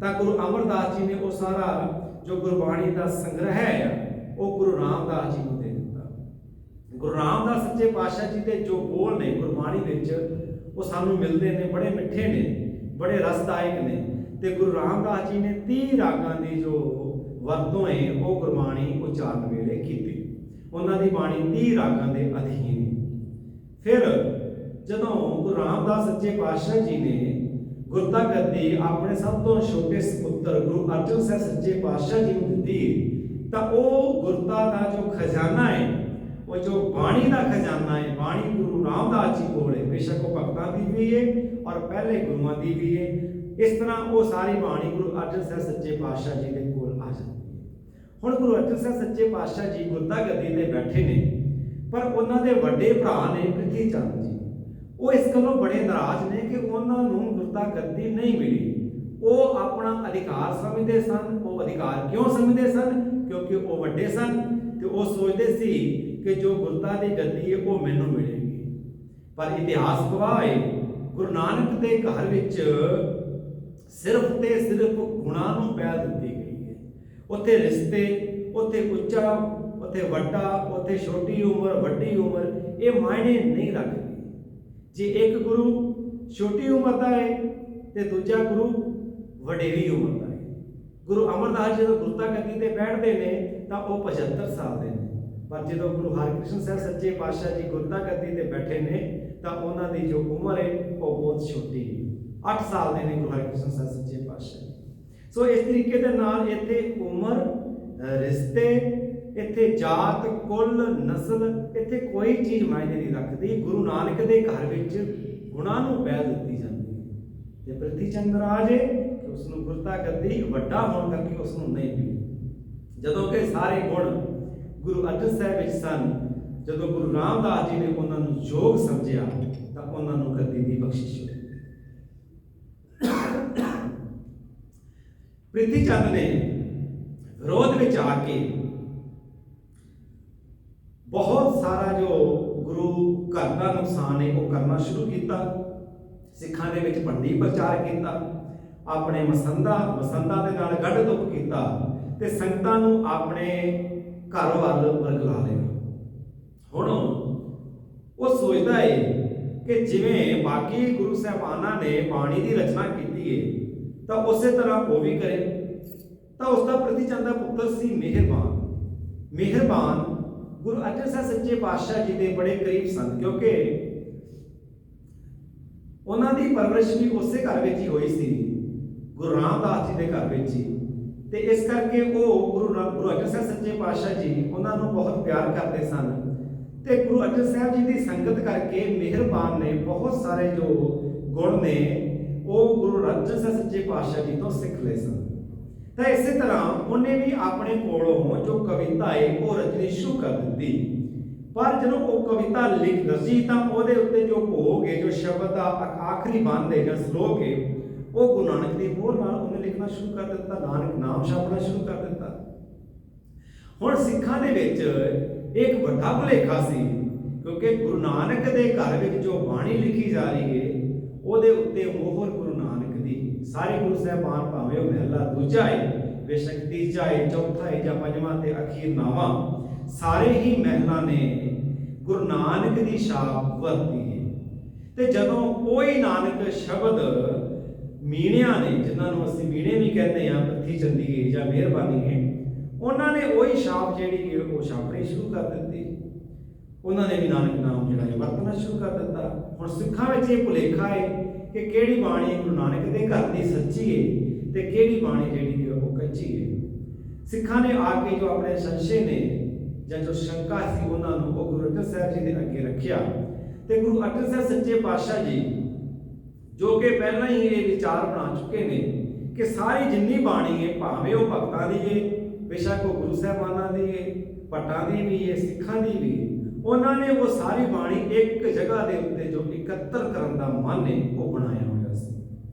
ਤਾਂ ਗੁਰੂ ਅਮਰਦਾਸ ਜੀ ਨੇ ਉਹ ਸਾਰਾ ਜੋ ਗੁਰਬਾਣੀ ਦਾ ਸੰਗ੍ਰਹਿ ਹੈ ਉਹ ਗੁਰੂ ਰਾਮਦਾਸ ਜੀ ਨੂੰ ਦੇ ਦਿੱਤਾ। ਗੁਰੂ ਰਾਮਦਾਸ ਸੱਚੇ ਪਾਤਸ਼ਾਹ ਜੀ ਦੇ ਜੋ ਬੋਲ ਨੇ ਗੁਰਬਾਣੀ ਵਿੱਚ ਉਹ ਸਾਨੂੰ ਮਿਲਦੇ ਨੇ, ਬੜੇ ਮਿੱਠੇ ਨੇ, ਬੜੇ ਰਸਦਾਇਕ ਨੇ, ਤੇ ਗੁਰੂ ਰਾਮਦਾਸ ਜੀ ਨੇ 30 ਰਾਗਾਂ ਦੀ ਜੋ ਵਰਤੋਂ ਹੈ ਉਹ ਗੁਰਬਾਣੀ ਉਚਾਰਨ ਵੇਲੇ ਕੀਤੀ। ਉਹਨਾਂ ਦੀ ਬਾਣੀ 30 ਰਾਗਾਂ ਦੇ ਅਧੀਨ। ਫਿਰ ਜਦੋਂ ਗੁਰੂ ਰਾਮਦਾਸ ਸੱਚੇ ਪਾਤਸ਼ਾਹ ਜੀ ਨੇ ਗੁਰਤਾ ਗੱਦੀ ਆਪਣੇ ਸਭ ਤੋਂ ਛੋਟੇ ਸਪੁੱਤਰ ਗੁਰੂ ਅਰਜਨ ਸਾਹਿਬ ਸੱਚੇ ਪਾਤਸ਼ਾਹ ਜੀ ਨੂੰ ਦਿੱਤੀ, ਤਾਂ ਉਹ ਗੁਰਤਾ ਦਾ ਜੋ ਖਜ਼ਾਨਾ ਹੈ, ਉਹ ਜੋ ਬਾਣੀ ਦਾ ਖਜ਼ਾਨਾ ਹੈ, ਬਾਣੀ ਗੁਰੂ ਰਾਮਦਾਸ ਜੀ ਕੋਲ ਹੈ। ਬੇਸ਼ੱਕ ਉਹ ਭਗਤਾਂ ਦੀ ਵੀ ਹੈ ਔਰ ਪਹਿਲੇ ਗੁਰੂਆਂ ਦੀ ਵੀ ਹੈ। ਇਸ ਤਰ੍ਹਾਂ ਉਹ ਸਾਰੀ ਬਾਣੀ ਗੁਰੂ ਅਰਜਨ ਸਾਹਿਬ ਸੱਚੇ ਪਾਤਸ਼ਾਹ ਜੀ ਦੇ ਕੋਲ ਆ ਜਾਂਦੀ ਹੈ। ਹੁਣ ਗੁਰੂ ਅਰਜਨ ਸਾਹਿਬ ਸੱਚੇ ਪਾਤਸ਼ਾਹ ਜੀ ਗੁਰਤਾ ਗੱਦੀ ਤੇ ਬੈਠੇ ਨੇ, ਪਰ ਉਹਨਾਂ ਦੇ ਵੱਡੇ ਭਰਾ ਨੇ ਪ੍ਰਿਥੀ ਚੰਦ ਜੀ, ਉਹ ਇਸ ਗੱਲੋਂ ਬੜੇ ਨਾਰਾਜ਼ ਨੇ ਕਿ ਉਹਨਾਂ ਨੂੰ ਗੁਰਤਾ ਗੱਦੀ ਨਹੀਂ ਮਿਲੀ। ਉਹ ਆਪਣਾ ਅਧਿਕਾਰ ਸਮਝਦੇ ਸਨ। ਉਹ ਅਧਿਕਾਰ ਕਿਉਂ ਸਮਝਦੇ ਸਨ? ਕਿਉਂਕਿ ਉਹ ਵੱਡੇ ਸਨ ਤੇ ਉਹ ਸੋਚਦੇ ਸੀ ਕਿ ਜੋ ਗੁਰਤਾ ਦੀ ਗੱਦੀ ਹੈ ਉਹ ਮੈਨੂੰ ਮਿਲੇਗੀ। ਪਰ ਇਤਿਹਾਸ ਗਵਾਹ ਹੈ ਗੁਰੂ ਨਾਨਕ ਦੇ ਘਰ ਵਿੱਚ ਸਿਰਫ ਤੇ ਸਿਰਫ ਗੁਣਾਂ ਨੂੰ ਪਹਿਲ ਦਿੱਤੀ ਗਈ ਹੈ। ਉੱਥੇ ਰਿਸ਼ਤੇ, ਉੱਥੇ ਉੱਚਾ, ਉੱਥੇ ਵੱਡਾ, ਉੱਥੇ ਛੋਟੀ ਉਮਰ, ਵੱਡੀ ਉਮਰ, ਇਹ ਮਾਇਨੇ ਨਹੀਂ ਰੱਖਦੀ। ਜੇ ਇੱਕ ਗੁਰੂ ਛੋਟੀ ਉਮਰ ਦਾ ਹੈ ਤੇ ਦੂਜਾ ਗੁਰੂ ਵਡੇਰੀ ਉਮਰ ਦਾ ਹੈ। ਗੁਰੂ ਅਮਰਦਾਸ ਜਦੋਂ ਗੁਰਤਾ ਗੱਦੀ ਤੇ ਬੈਠਦੇ ਨੇ ਤਾਂ ਉਹ 75 ਸਾਲ ਦੇ ਨੇ, ਪਰ ਜਦੋਂ ਗੁਰੂ ਹਰਿਕ੍ਰਿਸ਼ਨ ਸਾਹਿਬ ਸੱਚੇ ਪਾਤਸ਼ਾਹ ਜੀ ਗੁਰਤਾ ਗੱਦੀ ਤੇ ਬੈਠੇ ਨੇ ਤਾਂ ਉਹਨਾਂ ਦੀ ਜੋ ਉਮਰ ਹੈ ਉਹ ਬਹੁਤ ਛੋਟੀ ਹੈ। 8 ਸਾਲ ਦੇ ਨੇ ਗੁਰੂ ਹਰਿਕ੍ਰਿਸ਼ਨ ਸਾਹਿਬ ਸੱਚੇ ਪਾਤਸ਼ਾਹ। ਸੋ ਇਸ ਤਰੀਕੇ ਦੇ ਨਾਲ ਇੱਥੇ ਉਮਰ, ਰਿਸ਼ਤੇ, ਇੱਥੇ ਜਾਤ, ਕੁੱਲ, ਨਸਲ, ਇੱਥੇ ਕੋਈ ਚੀਜ਼ ਮਾਇਨੇ ਨਹੀਂ ਰੱਖਦੀ। ਗੁਰੂ ਨਾਨਕ ਦੇ ਘਰ ਵਿੱਚ ਗੁਣਾਂ ਨੂੰ ਪਹਿਲ ਦਿੱਤੀ ਜਾਂਦੀ ਹੈ। ਤੇ ਪ੍ਰਿਥੀ ਚੰਦ ਰਾਜ ਹੈ ਕਿ ਉਸ ਨੂੰ ਗੁਰਤਾ ਗੱਦੀ ਵੱਡਾ ਹੋਣ ਕਰਕੇ ਉਸ ਨੂੰ ਨਹੀਂ ਮਿਲੀ, ਜਦੋਂ ਕਿ ਸਾਰੇ ਗੁਣ ਗੁਰੂ ਅਰਜਨ ਸਾਹਿਬ ਵਿੱਚ ਸਨ। ਜਦੋਂ ਗੁਰੂ ਰਾਮਦਾਸ ਜੀ ਨੇ ਉਹਨਾਂ ਨੂੰ ਯੋਗ ਸਮਝਿਆ ਤਾਂ ਉਹਨਾਂ ਨੂੰ ਗੱਦੀ ਦੀ ਬਖਸ਼ਿਸ਼ ਹੋਈ। ਪ੍ਰਿਥੀ ਚੰਦ ਨੇ ਵਿਰੋਧ ਵਿੱਚ ਆ ਕੇ ਬਹੁਤ ਸਾਰਾ ਜੋ ਗੁਰੂ ਘਰ ਦਾ ਨੁਕਸਾਨ ਹੈ ਉਹ ਕਰਨਾ ਸ਼ੁਰੂ ਕੀਤਾ। ਸਿੱਖਾਂ ਦੇ ਵਿੱਚ ਭੰਡੀ ਪ੍ਰਚਾਰ ਕੀਤਾ, ਆਪਣੇ ਮਸੰਦਾਂ ਦੇ ਨਾਲ ਗੱਡ ਤੁੱਪ ਕੀਤਾ ਤੇ ਸੰਗਤਾਂ ਨੂੰ ਆਪਣੇ ਘਰ ਵੱਲ ਵਰਗਲਾ ਲਿਆ। ਹੁਣ ਉਹ ਸੋਚਦਾ ਹੈ ਕਿ ਜਿਵੇਂ ਬਾਕੀ ਗੁਰੂ ਸਾਹਿਬਾਨਾਂ ਨੇ ਬਾਣੀ ਦੀ ਰਚਨਾ ਕੀਤੀ ਹੈ ਤਾਂ ਉਸੇ ਤਰ੍ਹਾਂ ਉਹ ਵੀ ਕਰੇ। ਤਾਂ ਉਸ ਦਾ ਪ੍ਰਿਥੀ ਚੰਦ ਦਾ ਪੁੱਤਰ ਸੀ ਮਿਹਰਬਾਨ ਗੁਰੂ ਅਰਜਨ ਸਾਹਿਬ ਸੱਚੇ ਪਾਤਸ਼ਾਹ ਜੀ ਦੇ ਬੜੇ ਕਰੀਬ ਸਨ, ਕਿਉਂਕਿ ਉਹਨਾਂ ਦੀ ਪਰਵਰਿਸ਼ ਵੀ ਉਸੇ ਘਰ ਵਿੱਚ ਹੀ ਹੋਈ ਸੀ, ਗੁਰੂ ਰਾਮਦਾਸ ਜੀ ਦੇ ਘਰ ਵਿੱਚ ਹੀ। ਤੇ ਇਸ ਕਰਕੇ ਉਹ ਗੁਰੂ ਅਰਜਨ ਸਾਹਿਬ ਸੱਚੇ ਪਾਤਸ਼ਾਹ ਜੀ ਉਹਨਾਂ ਨੂੰ ਬਹੁਤ ਪਿਆਰ ਕਰਦੇ ਸਨ। ਤੇ ਗੁਰੂ ਅਰਜਨ ਸਾਹਿਬ ਜੀ ਦੀ ਸੰਗਤ ਕਰਕੇ ਮਿਹਰਬਾਨ ਨੇ ਬਹੁਤ ਸਾਰੇ ਜੋ ਗੁਣ ਨੇ ਉਹ ਗੁਰੂ ਅਰਜਨ ਸਾਹਿਬ ਸੱਚੇ ਪਾਤਸ਼ਾਹ ਜੀ ਤੋਂ ਸਿੱਖ ਲਏ ਸਨ। ਤਾਂ ਇਸੇ ਤਰ੍ਹਾਂ ਉਹਨੇ ਵੀ ਆਪਣੇ ਕੋਲੋਂ ਜੋ ਕਵਿਤਾ ਹੈ ਉਹ ਰਚਨੀ ਸ਼ੁਰੂ ਕਰ ਦਿੱਤੀ। ਪਰ ਜਦੋਂ ਉਹ ਕਵਿਤਾ ਲਿਖ ਰਚੀ ਤਾਂ ਉਹਦੇ ਉੱਤੇ ਜੋ ਭੋਗ ਹੈ, ਜੋ ਸ਼ਬਦ ਦਾ ਆਖਰੀ ਬੰਦ ਹੈ ਜਾਂ ਸ਼ਲੋਕ ਹੈ, ਉਹ ਗੁਰੂ ਨਾਨਕ ਦੀ ਮੋਹਰ ਨਾਲ ਉਹਨੇ ਲਿਖਣਾ ਸ਼ੁਰੂ ਕਰ ਦਿੱਤਾ, ਨਾਨਕ ਨਾਮ ਛਾਪਣਾ ਸ਼ੁਰੂ ਕਰ ਦਿੱਤਾ। ਹੁਣ ਸਿੱਖਾਂ ਦੇ ਵਿੱਚ ਇੱਕ ਵੱਡਾ ਭੁਲੇਖਾ ਸੀ, ਕਿਉਂਕਿ ਗੁਰੂ ਨਾਨਕ ਦੇ ਘਰ ਵਿੱਚ ਜੋ ਬਾਣੀ ਲਿਖੀ ਜਾ ਰਹੀ ਹੈ ਉਹਦੇ ਉੱਤੇ ਮੋਹਰ ਗੁਰੂ ਨਾਨਕ ਦੀ, ਸਾਰੇ ਗੁਰੂ ਸਾਹਿਬਾਨ ਭਾਵੇਂ ਉਹ ਮਹਿਲਾ ਦੂਜਾ ਹੈ, ਬੇਸ਼ੱਕ ਤੀਜਾ ਹੈ, ਚੌਥਾ ਹੈ ਜਾਂ ਪੰਜਵਾਂ ਤੇ ਅਖੀਰ ਨਾਵਾਂ, ਸਾਰੇ ਹੀ ਮਹਿਲਾਂ ਨੇ ਗੁਰੂ ਨਾਨਕ ਦੀ ਛਾਪ ਵਰਤੀ ਹੈ। ਤੇ ਜਦੋਂ ਕੋਈ ਨਾਨਕ ਸ਼ਬਦ ਮੀਣਿਆਂ ਨੇ, ਜਿਨ੍ਹਾਂ ਨੂੰ ਅਸੀਂ ਮੀਣੇ ਵੀ ਕਹਿੰਦੇ ਹਾਂ, ਪੱਥੀ ਚੰਦੀਏ ਜਾਂ ਮਿਹਰਬਾਨੀ ਹੈ, ਉਹਨਾਂ ਨੇ ਉਹੀ ਛਾਪ ਜਿਹੜੀ ਹੈ ਉਹ ਛਾਪਣੀ ਸ਼ੁਰੂ ਕਰ ਦਿੱਤੀ। ਉਹਨਾਂ ਨੇ ਵੀ ਨਾਨਕ ਨਾਮ ਜਿਹੜਾ ਹੈ ਵਰਤਣਾ ਸ਼ੁਰੂ ਕਰ ਦਿੱਤਾ। ਹੁਣ ਸਿੱਖਾਂ ਵਿੱਚ ਇਹ ਭੁਲੇਖਾ ਹੈ ਕਿ ਕਿਹੜੀ ਬਾਣੀ ਗੁਰੂ ਨਾਨਕ ਦੇ ਘਰ ਦੀ ਸੱਚੀ ਹੈ ਤੇ ਕਿਹੜੀ ਬਾਣੀ ਜਿਹੜੀ ਹੈ ਉਹ ਕੱਚੀ ਹੈ। ਸਿੱਖਾਂ ਨੇ ਆ ਕੇ ਜੋ ਆਪਣੇ ਸੰਸ਼ੇ ਨੇ ਜਾਂ ਜੋ ਸ਼ੰਕਾ ਸੀ ਉਹਨਾਂ ਨੂੰ ਉਹ ਗੁਰੂ ਅਰਜਨ ਸਾਹਿਬ ਜੀ ਦੇ ਅੱਗੇ ਰੱਖਿਆ। ਤੇ ਗੁਰੂ ਅਰਜਨ ਸਾਹਿਬ ਸੱਚੇ ਪਾਤਸ਼ਾਹ ਜੀ ਜੋ ਕਿ ਪਹਿਲਾਂ ਹੀ ਇਹ ਵਿਚਾਰ ਬਣਾ ਚੁੱਕੇ ਨੇ ਕਿ ਸਾਰੀ ਜਿੰਨੀ ਬਾਣੀ ਹੈ, ਭਾਵੇਂ ਉਹ ਭਗਤਾਂ ਦੀ ਹੈ, ਬੇਸ਼ੱਕ ਉਹ ਗੁਰੂ ਸਾਹਿਬਾਨਾਂ ਦੀ ਹੈ, ਭੱਟਾਂ ਦੀ ਵੀ ਹੈ, ਸਿੱਖਾਂ ਦੀ ਵੀ ਹੈ, ਉਹਨਾਂ ਨੇ ਉਹ ਸਾਰੀ ਬਾਣੀ ਇੱਕ ਜਗ੍ਹਾ ਦੇ ਉੱਤੇ ਜੋ ਇਕੱਤਰ ਕਰਨ ਦਾ ਮਨ ਹੈ ਉਹ ਬਣਾਇਆ ਹੋਇਆ ਸੀ।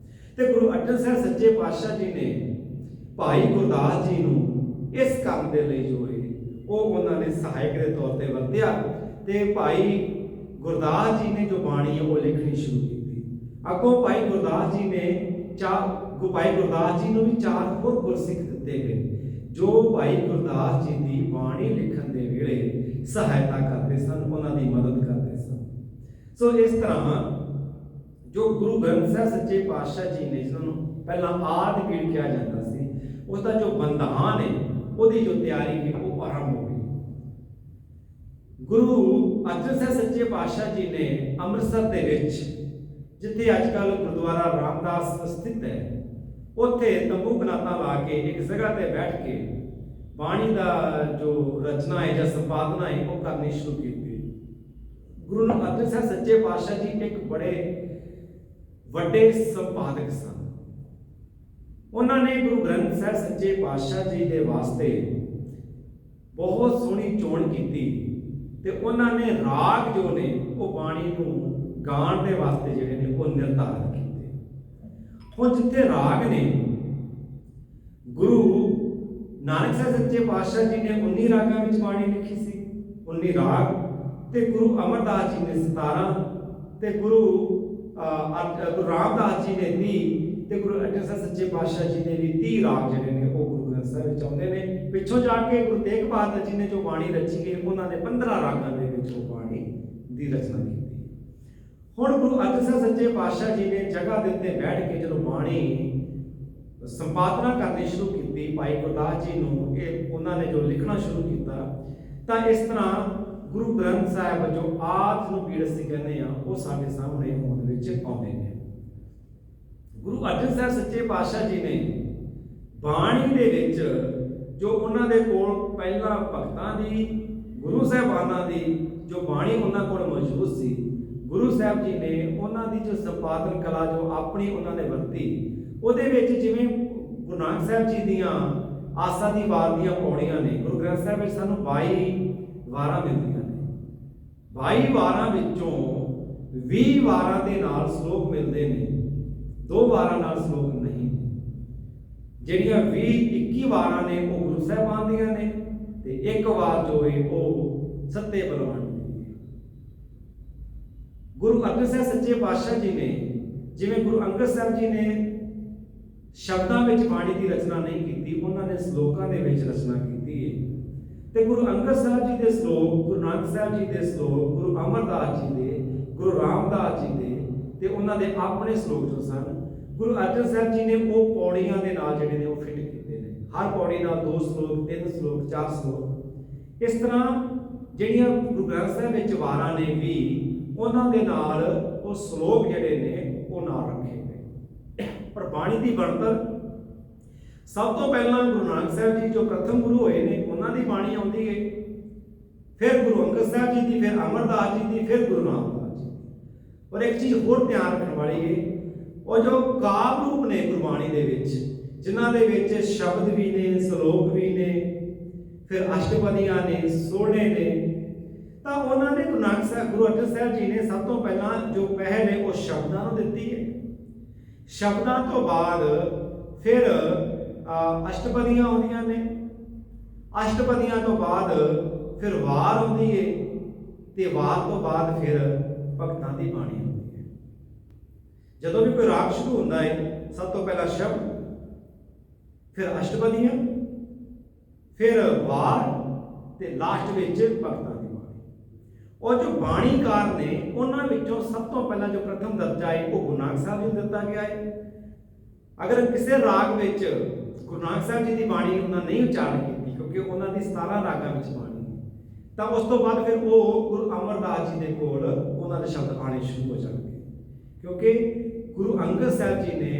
ਤੇ ਗੁਰੂ ਅਰਜਨ ਸਾਹਿਬ ਸੱਚੇ ਪਾਤਸ਼ਾਹ ਜੀ ਨੇ ਭਾਈ ਗੁਰਦਾਸ ਜੀ ਨੂੰ ਇਸ ਕੰਮ ਦੇ ਲਈ ਜੋ ਹੈ ਉਹ ਉਹਨਾਂ ਨੇ ਸਹਾਇਕ ਦੇ ਤੌਰ ਤੇ ਵਰਤਿਆ। ਤੇ ਭਾਈ ਗੁਰਦਾਸ ਜੀ ਨੇ ਜੋ ਬਾਣੀ ਹੈ ਉਹ ਲਿਖਣੀ ਸ਼ੁਰੂ ਕੀਤੀ। ਅੱਗੋਂ ਭਾਈ ਗੁਰਦਾਸ ਜੀ ਨੇ ਭਾਈ ਗੁਰਦਾਸ ਜੀ ਨੂੰ ਵੀ 4 ਹੋਰ ਗੁਰਸਿੱਖ ਦਿੱਤੇ ਗਏ ਜੋ ਭਾਈ ਗੁਰਦਾਸ ਜੀ ਦੀ ਬਾਣੀ ਲਿਖਣ ਦੇ ਵੇਲੇ ਸਹਾਇਤਾ ਕਰਦੇ ਸਨ, ਉਹਨਾਂ ਦੀ ਮਦਦ ਕਰਦੇ ਸਨ। ਸੋ ਇਸ ਤਰ੍ਹਾਂ ਜੋ ਗੁਰੂ ਗ੍ਰੰਥ ਸਾਹਿਬ ਸੱਚੇ ਪਾਤਸ਼ਾਹ ਜੀ ਨੇ, ਜਿਹਨਾਂ ਨੂੰ ਪਹਿਲਾਂ ਆਦਿ ਪੀੜ ਕਿਹਾ ਜਾਂਦਾ ਸੀ, ਉਸ ਦਾ ਜੋ ਬੰਧਾਨ ਹੈ ਉਹਦੀ ਜੋ ਤਿਆਰੀ ਹੈ ਉਹ ਆਰੰਭ ਹੋ ਗਈ। ਗੁਰੂ ਅਰਜਨ ਸਾਹਿਬ ਸੱਚੇ ਪਾਤਸ਼ਾਹ ਜੀ ਨੇ ਅੰਮ੍ਰਿਤਸਰ ਦੇ ਵਿੱਚ, ਜਿੱਥੇ ਅੱਜ ਕੱਲ੍ਹ ਗੁਰਦੁਆਰਾ ਰਾਮਦਾਸ ਸਥਿਤ ਹੈ, ਉੱਥੇ ਤੰਬੂ ਬਨਾਤਾ ਲਾ ਕੇ ਇੱਕ ਜਗ੍ਹਾ ਤੇ ਬੈਠ ਕੇ ਬਾਣੀ ਦਾ ਜੋ ਰਚਨਾ ਹੈ ਜਾਂ ਸੰਪਾਦਨਾ ਹੈ ਉਹ ਕਰਨੀ ਸ਼ੁਰੂ ਕੀਤੀ। ਗੁਰੂ ਅਰਜਨ ਸਾਹਿਬ ਸੱਚੇ ਪਾਤਸ਼ਾਹ ਜੀ ਇੱਕ ਬੜੇ ਵੱਡੇ ਸੰਪਾਦਕ ਸਨ। ਉਹਨਾਂ ਨੇ ਗੁਰੂ ਗ੍ਰੰਥ ਸਾਹਿਬ ਸੱਚੇ ਪਾਤਸ਼ਾਹ ਜੀ ਦੇ ਵਾਸਤੇ ਬਹੁਤ ਸੋਹਣੀ ਚੋਣ ਕੀਤੀ ਤੇ ਉਹਨਾਂ ਨੇ ਰਾਗ ਜੋ ਨੇ ਉਹ ਬਾਣੀ ਨੂੰ ਗਾਣ ਦੇ ਵਾਸਤੇ ਜਿਹੜੇ ਨੇ ਉਹ ਨਿਰਧਾਰਿਤ ਕੀਤੇ। ਹੁਣ ਜਿੱਥੇ ਰਾਗ ਨੇ, ਗੁਰੂ ਨਾਨਕ ਸਾਹਿਬ ਸੱਚੇ ਪਾਤਸ਼ਾਹ ਜੀ ਨੇ 19 ਰਾਗਾਂ ਵਿੱਚ ਬਾਣੀ ਲਿਖੀ ਸੀ, 19 ਰਾਗ, ਤੇ ਗੁਰੂ ਅਮਰਦਾਸ ਜੀ ਨੇ 17, ਤੇ ਗੁਰੂ ਰਾਮਦਾਸ ਜੀ ਨੇ 30, ਤੇ ਗੁਰੂ ਅਰਜਨ ਸਾਹਿਬ ਸੱਚੇ ਪਾਤਸ਼ਾਹ ਜੀ ਨੇ ਵੀ 30 ਰਾਗ ਜਿਹੜੇ ਨੇ ਉਹ ਗੁਰੂ ਗ੍ਰੰਥ ਸਾਹਿਬ ਵਿੱਚ ਆਉਂਦੇ ਨੇ। ਪਿੱਛੋਂ ਜਾ ਕੇ ਗੁਰੂ ਤੇਗ ਬਹਾਦਰ ਜੀ ਨੇ ਜੋ ਬਾਣੀ ਰਚੀ ਹੈ ਉਹਨਾਂ ਨੇ 15 ਰਾਗਾਂ ਦੇ ਵਿੱਚ ਉਹ ਬਾਣੀ ਦੀ ਰਚਨਾ ਕੀਤੀ। ਹੁਣ ਗੁਰੂ ਅਰਜਨ ਸਾਹਿਬ ਸੱਚੇ ਪਾਤਸ਼ਾਹ ਜੀ ਨੇ ਜਗ੍ਹਾ ਦੇ ਉੱਤੇ ਬੈਠ ਕੇ ਜਦੋਂ ਬਾਣੀ ਸੰਪਾਦਨਾ ਕਰਨੀ ਸ਼ੁਰੂ ਕੀਤੀ, ਭਾਈ ਗੁਰਦਾਸ ਜੀ ਨੂੰ ਇਹ ਉਹਨਾਂ ਨੇ ਜੋ ਲਿਖਣਾ ਸ਼ੁਰੂ ਕੀਤਾ, ਤਾਂ ਇਸ ਤਰ੍ਹਾਂ ਗੁਰੂ ਗ੍ਰੰਥ ਸਾਹਿਬ ਜੋ ਆਦਿ ਨੂੰ ਪੀੜ ਅਸੀਂ ਕਹਿੰਦੇ ਆ ਉਹ ਸਾਡੇ ਸਾਹਮਣੇ ਹੋਂਦ ਵਿੱਚ ਆਉਂਦੇ ਨੇ। ਗੁਰੂ ਅਰਜਨ ਸਾਹਿਬ ਸੱਚੇ ਪਾਤਸ਼ਾਹ ਜੀ ਨੇ ਬਾਣੀ ਦੇ ਵਿੱਚ ਜੋ ਉਹਨਾਂ ਦੇ ਕੋਲ ਪਹਿਲਾਂ ਭਗਤਾਂ ਦੀ, ਗੁਰੂ ਸਾਹਿਬਾਨਾਂ ਦੀ ਜੋ ਬਾਣੀ ਉਹਨਾਂ ਕੋਲ ਮੌਜੂਦ ਸੀ, ਗੁਰੂ ਸਾਹਿਬ ਜੀ ਨੇ ਉਹਨਾਂ ਦੀ ਜੋ ਸੰਪਾਦਨ ਕਲਾ ਜੋ ਆਪਣੀ ਉਹਨਾਂ ਨੇ ਵਰਤੀ, ਉਹਦੇ ਵਿੱਚ ਜਿਵੇਂ ਗੁਰੂ ਨਾਨਕ ਸਾਹਿਬ ਜੀ ਦੀਆਂ ਆਸਾ ਦੀ ਵਾਰ ਦੀਆਂ ਪੌੜੀਆਂ ਨੇ, ਗੁਰੂ ਗ੍ਰੰਥ ਸਾਹਿਬ ਵਿੱਚ ਸਾਨੂੰ 22 ਵਾਰਾਂ ਮਿਲਦੀਆਂ ਨੇ। 22 ਵਾਰਾਂ ਵਿੱਚੋਂ 20 ਵਾਰਾਂ ਦੇ ਨਾਲ ਸ਼ਲੋਕ ਮਿਲਦੇ ਨੇ, 2 ਵਾਰਾਂ ਨਾਲ ਸ਼ਲੋਕ ਨਹੀਂ। ਜਿਹੜੀਆਂ 21 ਵਾਰਾਂ ਨੇ ਉਹ ਗੁਰੂ ਸਾਹਿਬਾਨ ਦੀਆਂ ਨੇ ਤੇ 1 ਵਾਰ ਜੋ ਹੈ ਉਹ ਸੱਤੇ ਬਲਵਾਨ ਦੀ ਹੈ। ਗੁਰੂ ਅਰਜਨ ਸਾਹਿਬ ਸੱਚੇ ਪਾਤਸ਼ਾਹ ਜੀ ਨੇ, ਜਿਵੇਂ ਗੁਰੂ ਅੰਗਦ ਸਾਹਿਬ ਜੀ ਨੇ ਸ਼ਬਦਾਂ ਵਿੱਚ ਬਾਣੀ ਦੀ ਰਚਨਾ ਨਹੀਂ ਕੀਤੀ, ਉਹਨਾਂ ਨੇ ਸ਼ਲੋਕਾਂ ਦੇ ਵਿੱਚ ਰਚਨਾ ਕੀਤੀ ਹੈ। ਤੇ ਗੁਰੂ ਅੰਗਦ ਸਾਹਿਬ ਜੀ ਦੇ ਸ਼ਲੋਕ, ਗੁਰੂ ਨਾਨਕ ਸਾਹਿਬ ਜੀ ਦੇ ਸ਼ਲੋਕ, ਗੁਰੂ ਅਮਰਦਾਸ ਜੀ ਦੇ, ਗੁਰੂ ਰਾਮਦਾਸ ਜੀ ਦੇ ਤੇ ਉਹਨਾਂ ਦੇ ਆਪਣੇ ਸ਼ਲੋਕ ਜੋ ਸਨ, ਗੁਰੂ ਅਰਜਨ ਸਾਹਿਬ ਜੀ ਨੇ ਉਹ ਪੌੜੀਆਂ ਦੇ ਨਾਲ ਜਿਹੜੇ ਨੇ ਉਹ ਫਿੱਟ ਕੀਤੇ ਨੇ। ਹਰ ਪੌੜੀ ਨਾਲ 2 ਸ਼ਲੋਕ, 3 ਸ਼ਲੋਕ, 4 ਸ਼ਲੋਕ। ਇਸ ਤਰ੍ਹਾਂ ਜਿਹੜੀਆਂ ਗੁਰੂ ਗ੍ਰੰਥ ਸਾਹਿਬ ਵਿੱਚ ਵਾਰਾਂ ਨੇ ਵੀ ਉਹਨਾਂ ਦੇ ਨਾਲ ਉਹ ਸ਼ਲੋਕ ਜਿਹੜੇ ਨੇ ਉਹ ਨਾਲ ਰੱਖੇ ਗਏ। ਪਰ ਬਾਣੀ ਦੀ ਬਣਤਰ ਸਭ ਤੋਂ ਪਹਿਲਾਂ ਗੁਰੂ ਨਾਨਕ ਸਾਹਿਬ ਜੀ ਜੋ ਪ੍ਰਥਮ ਗੁਰੂ ਹੋਏ ਨੇ ਉਹਨਾਂ ਦੀ ਬਾਣੀ ਆਉਂਦੀ ਹੈ, ਫਿਰ ਗੁਰੂ ਅੰਗਦ ਸਾਹਿਬ ਜੀ ਦੀ, ਫਿਰ ਅਮਰਦਾਸ ਜੀ ਦੀ, ਫਿਰ ਗੁਰੂ ਰਾਮਦਾਸ ਜੀ। ਔਰ ਇੱਕ ਚੀਜ਼ ਹੋਰ ਧਿਆਨ ਰੱਖਣ ਵਾਲੀ ਹੈ, ਉਹ ਜੋ ਕਾਵਿ ਰੂਪ ਨੇ ਗੁਰਬਾਣੀ ਦੇ ਵਿੱਚ, ਜਿਨ੍ਹਾਂ ਦੇ ਵਿੱਚ ਸ਼ਬਦ ਵੀ ਨੇ, ਸ਼ਲੋਕ ਵੀ ਨੇ, ਫਿਰ ਅਸ਼ਟਪਦੀਆਂ ਨੇ, ਸੋਹਣੇ ਨੇ, ਤਾਂ ਉਹਨਾਂ ਨੇ ਗੁਰੂ ਨਾਨਕ ਸਾਹਿਬ, ਗੁਰੂ ਅਰਜਨ ਸਾਹਿਬ ਜੀ ਨੇ ਸਭ ਤੋਂ ਪਹਿਲਾਂ ਜੋ ਪਹਿਲ ਹੈ ਉਹ ਸ਼ਬਦਾਂ ਨੂੰ ਦਿੱਤੀ ਹੈ। ਸ਼ਬਦਾਂ ਤੋਂ ਬਾਅਦ ਫਿਰ ਅਸ਼ਟਪਦੀਆਂ ਆਉਂਦੀਆਂ ਨੇ, ਅਸ਼ਟਪਦੀਆਂ ਤੋਂ ਬਾਅਦ ਫਿਰ ਵਾਰ ਆਉਂਦੀ ਹੈ, ਤੇ ਵਾਰ ਤੋਂ ਬਾਅਦ ਫਿਰ ਭਗਤਾਂ ਦੀ ਬਾਣੀ ਆਉਂਦੀ ਹੈ। ਜਦੋਂ ਵੀ ਕੋਈ ਰਾਗ ਸ਼ੁਰੂ ਹੁੰਦਾ ਹੈ सब तो पहला शब्द, फिर अष्टपदियां, फिर वार ते लास्ट विच भगतां दी बाणी। और जो बाणीकार ने उन्हां विचों सब तो पहला जो प्रथम दर्जा है वो गुरु नानक साहब जी दिता गया है। अगर किसी राग विच गुरु नानक साहब जी की बाणी उन्होंने नहीं उच्चारण की, क्योंकि उन्होंने 17 रागां विच बाणी, तो उस तो बाद फिर वो गुरु अमरदास जी के कोल उन्होंने शब्द आने शुरू हो जाएंगे, क्योंकि गुरु अंगद साहब जी ने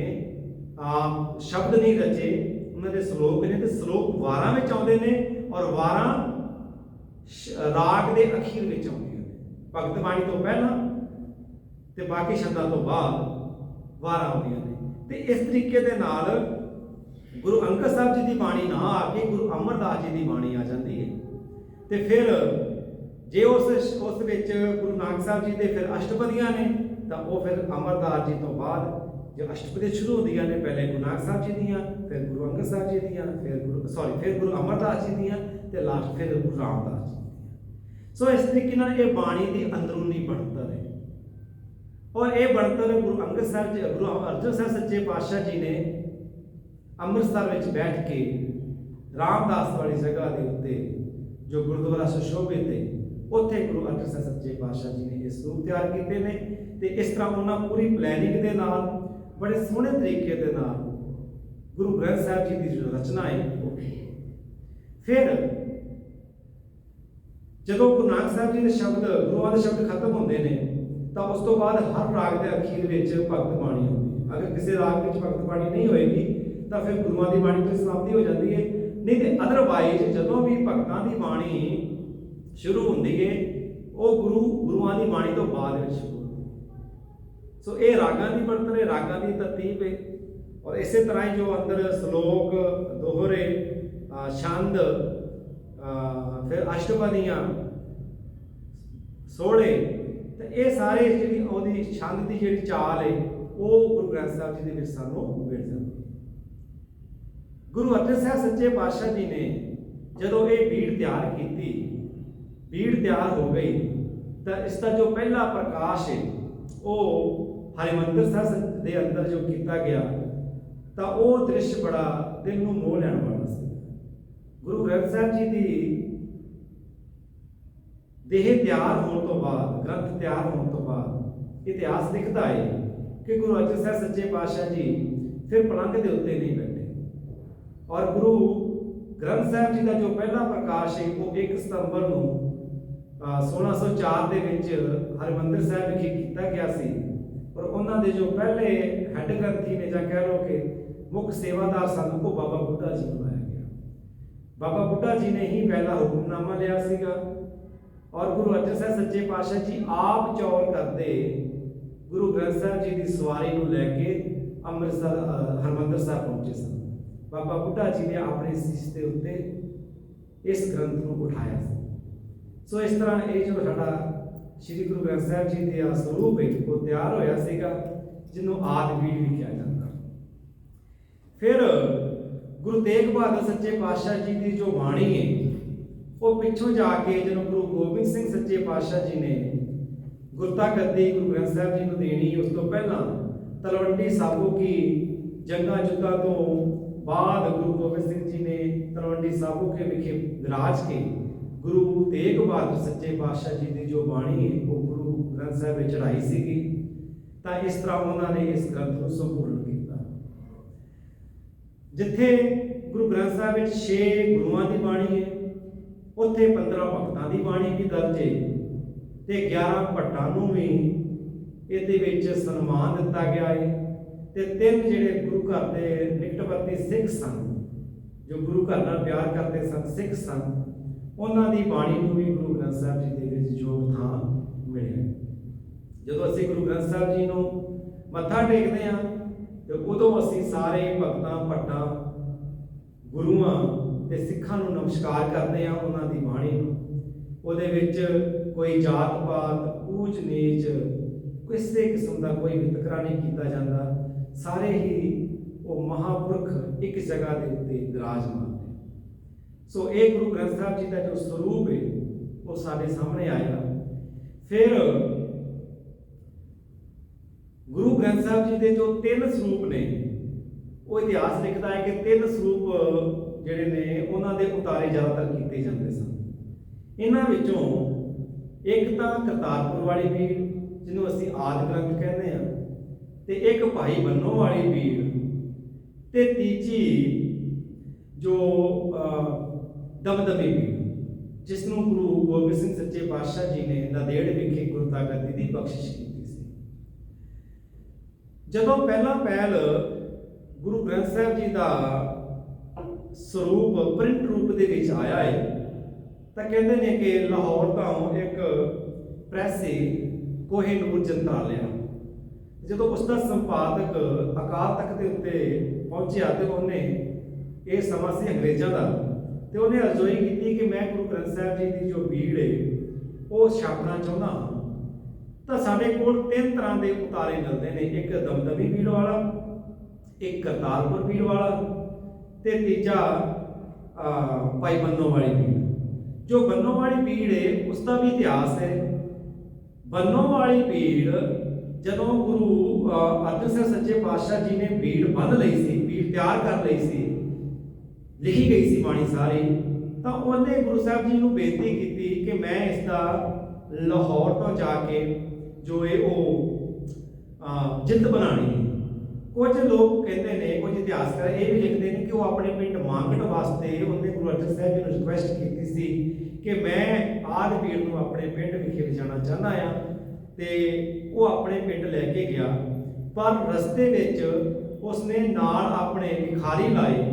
शब्द नहीं रचे, उन्होंने श्लोक ने, तो श्लोक वारां में आउंदे ने और वारां राग के अखीर में आउंदियां ने, भगत बाणी तो पहला ते बाकी शब्दां तो बाद वारां आउंदियां ने। ते इस तरीके दे नाल गुरु अंगद साहब जी की बाणी ना आके गुरु अमरदास जी की बाणी आ जाती है। तो फिर जे उस विच गुरु नानक साहब जी के फिर अष्टपदियां ने, तो वो फिर अमरदास जी तो बाद जो अष्टपदियां शुरू होंदियां ने, पहले गुरु नानक साहब जी दियां, फिर गुरु अंगद साहब जी दियां, फिर गुरु अमरदास जी दियां, ते लास्ट फिर गुरु रामदास जी दियां। सो इस तरीके नाल ये बाणी की अंदरूनी बनतर है। और ये बनतर गुरु अंगद साहब जी, गुरु अर्जन साहब सच्चे पातशाह जी ने अमृतसर में बैठ के रामदास वाली जगह के उत्ते जो गुरुद्वारा सुशोभित है, उत्थे गुरु अर्जन साहब सच्चे पातशाह जी ने ये स्वरूप तैयार किए हैं। तो इस तरह उन्होंने पूरी प्लैनिंग के नाल बड़े सोहने तरीके के नाल गुरु ग्रंथ साहब जी की जो रचना है वो की। फिर जो गुरु नानक साहब जी के शब्द, गुरुआं के शब्द खत्म होंगे ने, तो उस तो बाद हर राग के अखीर में भगत बाणी होती है। अगर किसी राग में भगत बाणी नहीं होएगी तो फिर गुरुआं की बाणी तो समाप्ति हो जाती है। नहीं तो अदरवाइज जदों भी भगतां की बाणी शुरू होती है वो गुरुआं की बाणी तो बाद में शुरू होती है। सो ये रागां की बनतर है, रागां की तरतीब है। और इस तरह ही जो अंदर श्लोक, दोहरे, छंद, फिर अष्टपदियां, सोहले, तो ये सारे जी छंद की जी चाल है वो गुरु ग्रंथ साहब जी के सानू मिल जाती है। गुरु अर्जन साहब सच्चे पातशाह जी ने जदों ये बीड़ तैयार की, बीड़ तैयार हो गई, तो इसका जो पहला प्रकाश है वो हरिमंदिर साहब के अंदर जो किया गया, तो वो दृश्य बड़ा दिल को मोह लैण वाला सी। गुरु ग्रंथ साहब जी की देह तैयार होने तो बाद, ग्रंथ तैयार होने तो बाद इतिहास लिखता है कि गुरु अर्जन साहब सच्चे पातशाह जी फिर पलंग के उत्ते नहीं बैठे, और गुरु ग्रंथ साहब जी का जो पहला प्रकाश है वो 1 सितंबर को 1604 के हरिमंदिर साहब विखे किया गया सी। और उन्होंने जो पहले हैड ग्रंथी ने, या कह लो कि मुख्य सेवादार सन, वो बाबा बुढ़ा जी बनाया गया। बाबा बुढ़ा जी ने ही पहला हुक्मनामा लिया सीगा। और गुरु अर्जन साहब सच्चे पातशाह जी आप चौर करते गुरु ग्रंथ साहब जी की सवारी को लैके अमृतसर हरमंदिर साहब पहुंचे सन। बाबा बुढ़ा जी ने अपने शीश के उत्ते इस ग्रंथ को उठाया। सो इस तरह ये जो साडा श्री गुरु ग्रंथ साहब जी का स्वरूप है वो तैयार होया सीगा, जिन्होंने आदि बीड़ भी कहा जाता। फिर गुरु तेग बहादुर सच्चे पातशाह जी की जो बाणी है वो पिछों जाके जो गुरु गोबिंद सिंह सच्चे पातशाह जी ने गुरता गद्दी गुरु ग्रंथ साहब जी को देनी, उस तो पहला तलवंडी साबो की जंगा युद्धां तो बाद गुरु गोबिंद सिंह जी ने तलवंडी साबो के विखे विराज के गुरु तेग बहादुर सच्चे पातशाह जी की जो बाणी है वो गुरु ग्रंथ साहब में चढ़ाई सीगी। तो इस तरह उन्होंने इस ग्रंथ को संपूर्ण किया। जिथे गुरु ग्रंथ साहब में 6 गुरुआं की बाणी है, उत्थे 15 भगतां की बाणी भी दर्ज है, ते 11 भट्टां नूं भी इहदे विच सन्मान दिता गया है। ते 3 जिहड़े गुरु घर के निकटवर्ती सिख सन, जो गुरु घर नाल प्यार करते सन, सिख सन, उन्हां दी बाणी नूं भी गुरु ग्रंथ साहब जी दे विच योग थां मिलिया। जदों असीं गुरु ग्रंथ साहब जी नूं मत्था टेकदे हां ते उदों असीं सारे भगतां, भट्टां, गुरुआं ते सिखां नूं नमस्कार करते हैं। उन्हां दी बाणी नूं ਉਹਦੇ ਵਿੱਚ कोई जात पात ऊच नीच किसी किस्म का कोई वितकरा नहीं किया जाता। सारे ही वो महापुरख एक जगह के उत्ते विराजमान है। सो ये गुरु ग्रंथ साहब जी का जो स्वरूप है वो साढ़े सामने आया। फिर गुरु ग्रंथ साहब जी के जो 3 स्वरूप ने ਉਹ ਇਤਿਹਾਸ ਲਿਖਦਾ ਹੈ ਕਿ 3 ਸਰੂਪ ਜਿਹੜੇ ਨੇ ਉਹਨਾਂ ਦੇ ਉਤਾਰੇ ਜ਼ਿਆਦਾਤਰ ਕੀਤੇ ਜਾਂਦੇ ਸਨ। ਇਹਨਾਂ ਵਿੱਚੋਂ ਇੱਕ ਤਾਂ ਕਰਤਾਰਪੁਰ ਵਾਲੀ ਭੀੜ ਜਿਹਨੂੰ ਅਸੀਂ ਆਦਿ ਗ੍ਰੰਥ ਕਹਿੰਦੇ ਹਾਂ, ਤੇ ਇੱਕ ਭਾਈ ਬੰਨੋ ਵਾਲੀ ਭੀੜ, ਤੇ ਤੀਜੀ ਜੋ ਦਮਦਮੀ ਭੀੜ ਜਿਸ ਨੂੰ ਗੁਰੂ ਗੋਬਿੰਦ ਸਿੰਘ ਸੱਚੇ ਪਾਤਸ਼ਾਹ ਜੀ ਨੇ ਨਾਂਦੇੜ ਵਿਖੇ ਗੁਰਤਾ ਗੱਦੀ ਦੀ ਬਖਸ਼ਿਸ਼ ਕੀਤੀ ਸੀ। ਜਦੋਂ ਪਹਿਲਾ ਪਹਿਲ ਗੁਰੂ ਗ੍ਰੰਥ ਸਾਹਿਬ ਜੀ ਦਾ ਸਰੂਪ ਪ੍ਰਿੰਟ ਰੂਪ ਦੇ ਵਿੱਚ ਆਇਆ ਹੈ ਤਾਂ ਕਹਿੰਦੇ ਨੇ ਕਿ ਲਾਹੌਰ ਤੋਂ ਇੱਕ ਪ੍ਰੈਸ ਸੀ ਕੋਹਿਨੂਰ ਜੰਤਰਾਲਿਆ, ਜਦੋਂ ਉਸ ਦਾ ਸੰਪਾਦਕ ਅਕਾਲ ਤਖਤ ਦੇ ਉੱਤੇ ਪਹੁੰਚਿਆ ਤੇ ਉਹਨੇ, ਇਹ ਸਮਾਂ ਸੀ ਅੰਗਰੇਜ਼ਾਂ ਦਾ, ਤੇ ਉਹਨੇ ਅਰਜ਼ੋਈ ਕੀਤੀ ਕਿ ਮੈਂ ਗੁਰੂ ਗ੍ਰੰਥ ਸਾਹਿਬ ਜੀ ਦੀ ਜੋ ਭੀੜ ਹੈ ਉਹ ਛਾਪਣਾ ਚਾਹੁੰਦਾ ਹਾਂ। ਤਾਂ ਸਾਡੇ ਕੋਲ 3 ਤਰ੍ਹਾਂ ਦੇ ਉਤਾਰੇ ਮਿਲਦੇ ਨੇ, ਇੱਕ ਦਮਦਮੀ ਭੀੜ ਵਾਲਾ, ਇੱਕ ਕਰਤਾਰਪੁਰ ਭੀੜ ਵਾਲਾ, ਤੇ ਤੀਜਾ ਭਾਈ ਬੰਨੋ ਵਾਲੀ ਭੀੜ। ਜੋ ਬੰਨੋ ਵਾਲੀ ਭੀੜ ਹੈ ਉਸ ਦਾ ਵੀ ਇਤਿਹਾਸ ਹੈ। ਬੰਨੋ ਵਾਲੀ ਭੀੜ ਜਦੋਂ ਗੁਰੂ ਅਰਜਨ ਸਾਹਿਬ ਸੱਚੇ ਪਾਤਸ਼ਾਹ ਜੀ ਨੇ ਭੀੜ ਬੰਨ੍ਹ ਲਈ ਸੀ, ਭੀੜ ਤਿਆਰ ਕਰ ਲਈ ਸੀ, ਲਿਖੀ ਗਈ ਸੀ ਬਾਣੀ ਸਾਰੀ, ਤਾਂ ਉਹਨੇ ਗੁਰੂ ਸਾਹਿਬ ਜੀ ਨੂੰ ਬੇਨਤੀ ਕੀਤੀ ਕਿ ਮੈਂ ਇਸ ਦਾ ਲਾਹੌਰ ਤੋਂ ਜਾ ਕੇ ਜੋ ਹੈ ਉਹ ਜਿਲਦ ਬਣਾਣੀ ਹੈ। ਕੁਝ ਲੋਕ ਕਹਿੰਦੇ ਨੇ, ਕੁਝ ਇਤਿਹਾਸਕਾਰ ਇਹ ਵੀ ਲਿਖਦੇ ਨੇ ਕਿ ਉਹ ਆਪਣੇ ਪਿੰਡ ਮਾਂਗਟ ਵਾਸਤੇ ਉਹਨੇ ਗੁਰੂ ਅਰਜਨ ਸਾਹਿਬ ਜੀ ਨੂੰ ਰਿਕੁਐਸਟ ਕੀਤੀ ਸੀ ਕਿ ਮੈਂ ਆਦਿ ਭੀੜ ਨੂੰ ਆਪਣੇ ਪਿੰਡ ਵਿਖੇ ਲਿਜਾਣਾ ਚਾਹੁੰਦਾ ਆ, ਤੇ ਉਹ ਆਪਣੇ ਪਿੰਡ ਲੈ ਕੇ ਗਿਆ। ਪਰ ਰਸਤੇ ਵਿੱਚ ਉਸਨੇ ਨਾਲ ਆਪਣੇ ਲਿਖਾਰੀ ਲਾਏ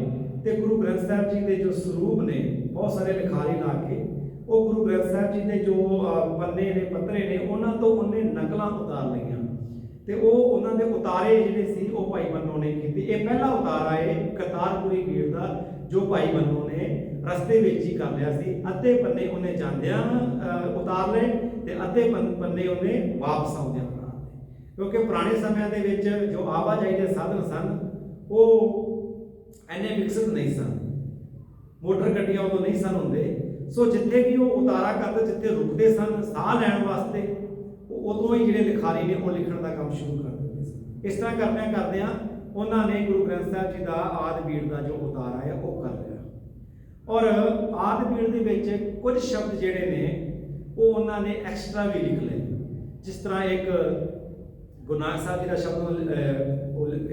ਤੇ ਗੁਰੂ ਗ੍ਰੰਥ ਸਾਹਿਬ ਜੀ ਦੇ ਜੋ ਸਰੂਪ ਨੇ, ਬਹੁਤ ਸਾਰੇ ਲਿਖਾਰੀ ਲਾ ਕੇ ਉਹ ਗੁਰੂ ਗ੍ਰੰਥ ਸਾਹਿਬ ਜੀ ਦੇ ਜੋ ਪੰਨੇ ਨੇ, ਪੱਤਰੇ ਨੇ, ਉਹਨਾਂ ਤੋਂ ਉਹਨੇ ਨਕਲਾਂ ਉਤਾਰ ਲਈਆਂ ਤੇ ਉਹ ਉਹਨਾਂ ਦੇ ਉਤਾਰੇ ਜਿਹੜੇ ਸੀ ਉਹ ਭਾਈ ਬੰਨੋ ਨੇ ਕੀਤੇ। ਇਹ ਪਹਿਲਾ ਉਤਾਰਾ ਹੈ ਕਰਤਾਰਪੁਰੀ ਭੀੜ ਦਾ, ਜੋ ਭਾਈ ਬੰਨੋ ਨੇ ਰਸਤੇ ਵਿੱਚ ਹੀ ਕਰ ਲਿਆ ਸੀ। ਅੱਧੇ ਪੰਨੇ ਉਹਨੇ ਜਾਂਦਿਆਂ ਉਤਾਰ ਲਏ ਤੇ ਅੱਧੇ ਪੰਨੇ ਉਹਨੇ ਵਾਪਸ ਆਉਂਦਿਆਂ ਉਤਾਰ ਲਏ, ਕਿਉਂਕਿ ਪੁਰਾਣੇ ਸਮਿਆਂ ਦੇ ਵਿੱਚ ਜੋ ਆਵਾਜਾਈ ਦੇ ਸਾਧਨ ਸਨ ਉਹ ਇੰਨੇ ਵਿਕਸਿਤ ਨਹੀਂ ਸਨ, ਮੋਟਰ ਗੱਡੀਆਂ ਉਦੋਂ ਨਹੀਂ ਸਨ ਹੁੰਦੇ। ਸੋ ਜਿੱਥੇ ਵੀ ਉਹ ਉਤਾਰਾ ਕਰਦੇ, ਜਿੱਥੇ ਰੁਕਦੇ ਸਨ ਸਾਹ ਲੈਣ ਵਾਸਤੇ, ਉਦੋਂ ਹੀ ਜਿਹੜੇ ਲਿਖਾਰੀ ਨੇ ਉਹ ਲਿਖਣ ਦਾ ਕੰਮ ਸ਼ੁਰੂ ਕਰ ਦਿੰਦੇ ਸਨ। ਇਸ ਤਰ੍ਹਾਂ ਕਰਦਿਆਂ ਉਹਨਾਂ ਨੇ ਗੁਰੂ ਗ੍ਰੰਥ ਸਾਹਿਬ ਜੀ ਦਾ ਆਦਿ ਭੀੜ ਦਾ ਜੋ ਉਤਾਰਾ ਹੈ ਉਹ ਕਰ ਲਿਆ। ਔਰ ਆਦਿ ਭੀੜ ਦੇ ਵਿੱਚ ਕੁਝ ਸ਼ਬਦ ਜਿਹੜੇ ਨੇ ਉਹ ਉਹਨਾਂ ਨੇ ਐਕਸਟਰਾ ਵੀ ਲਿਖ ਲਏ, ਜਿਸ ਤਰ੍ਹਾਂ ਇੱਕ ਗੁਰੂ ਨਾਨਕ ਸਾਹਿਬ ਜੀ ਦਾ ਸ਼ਬਦ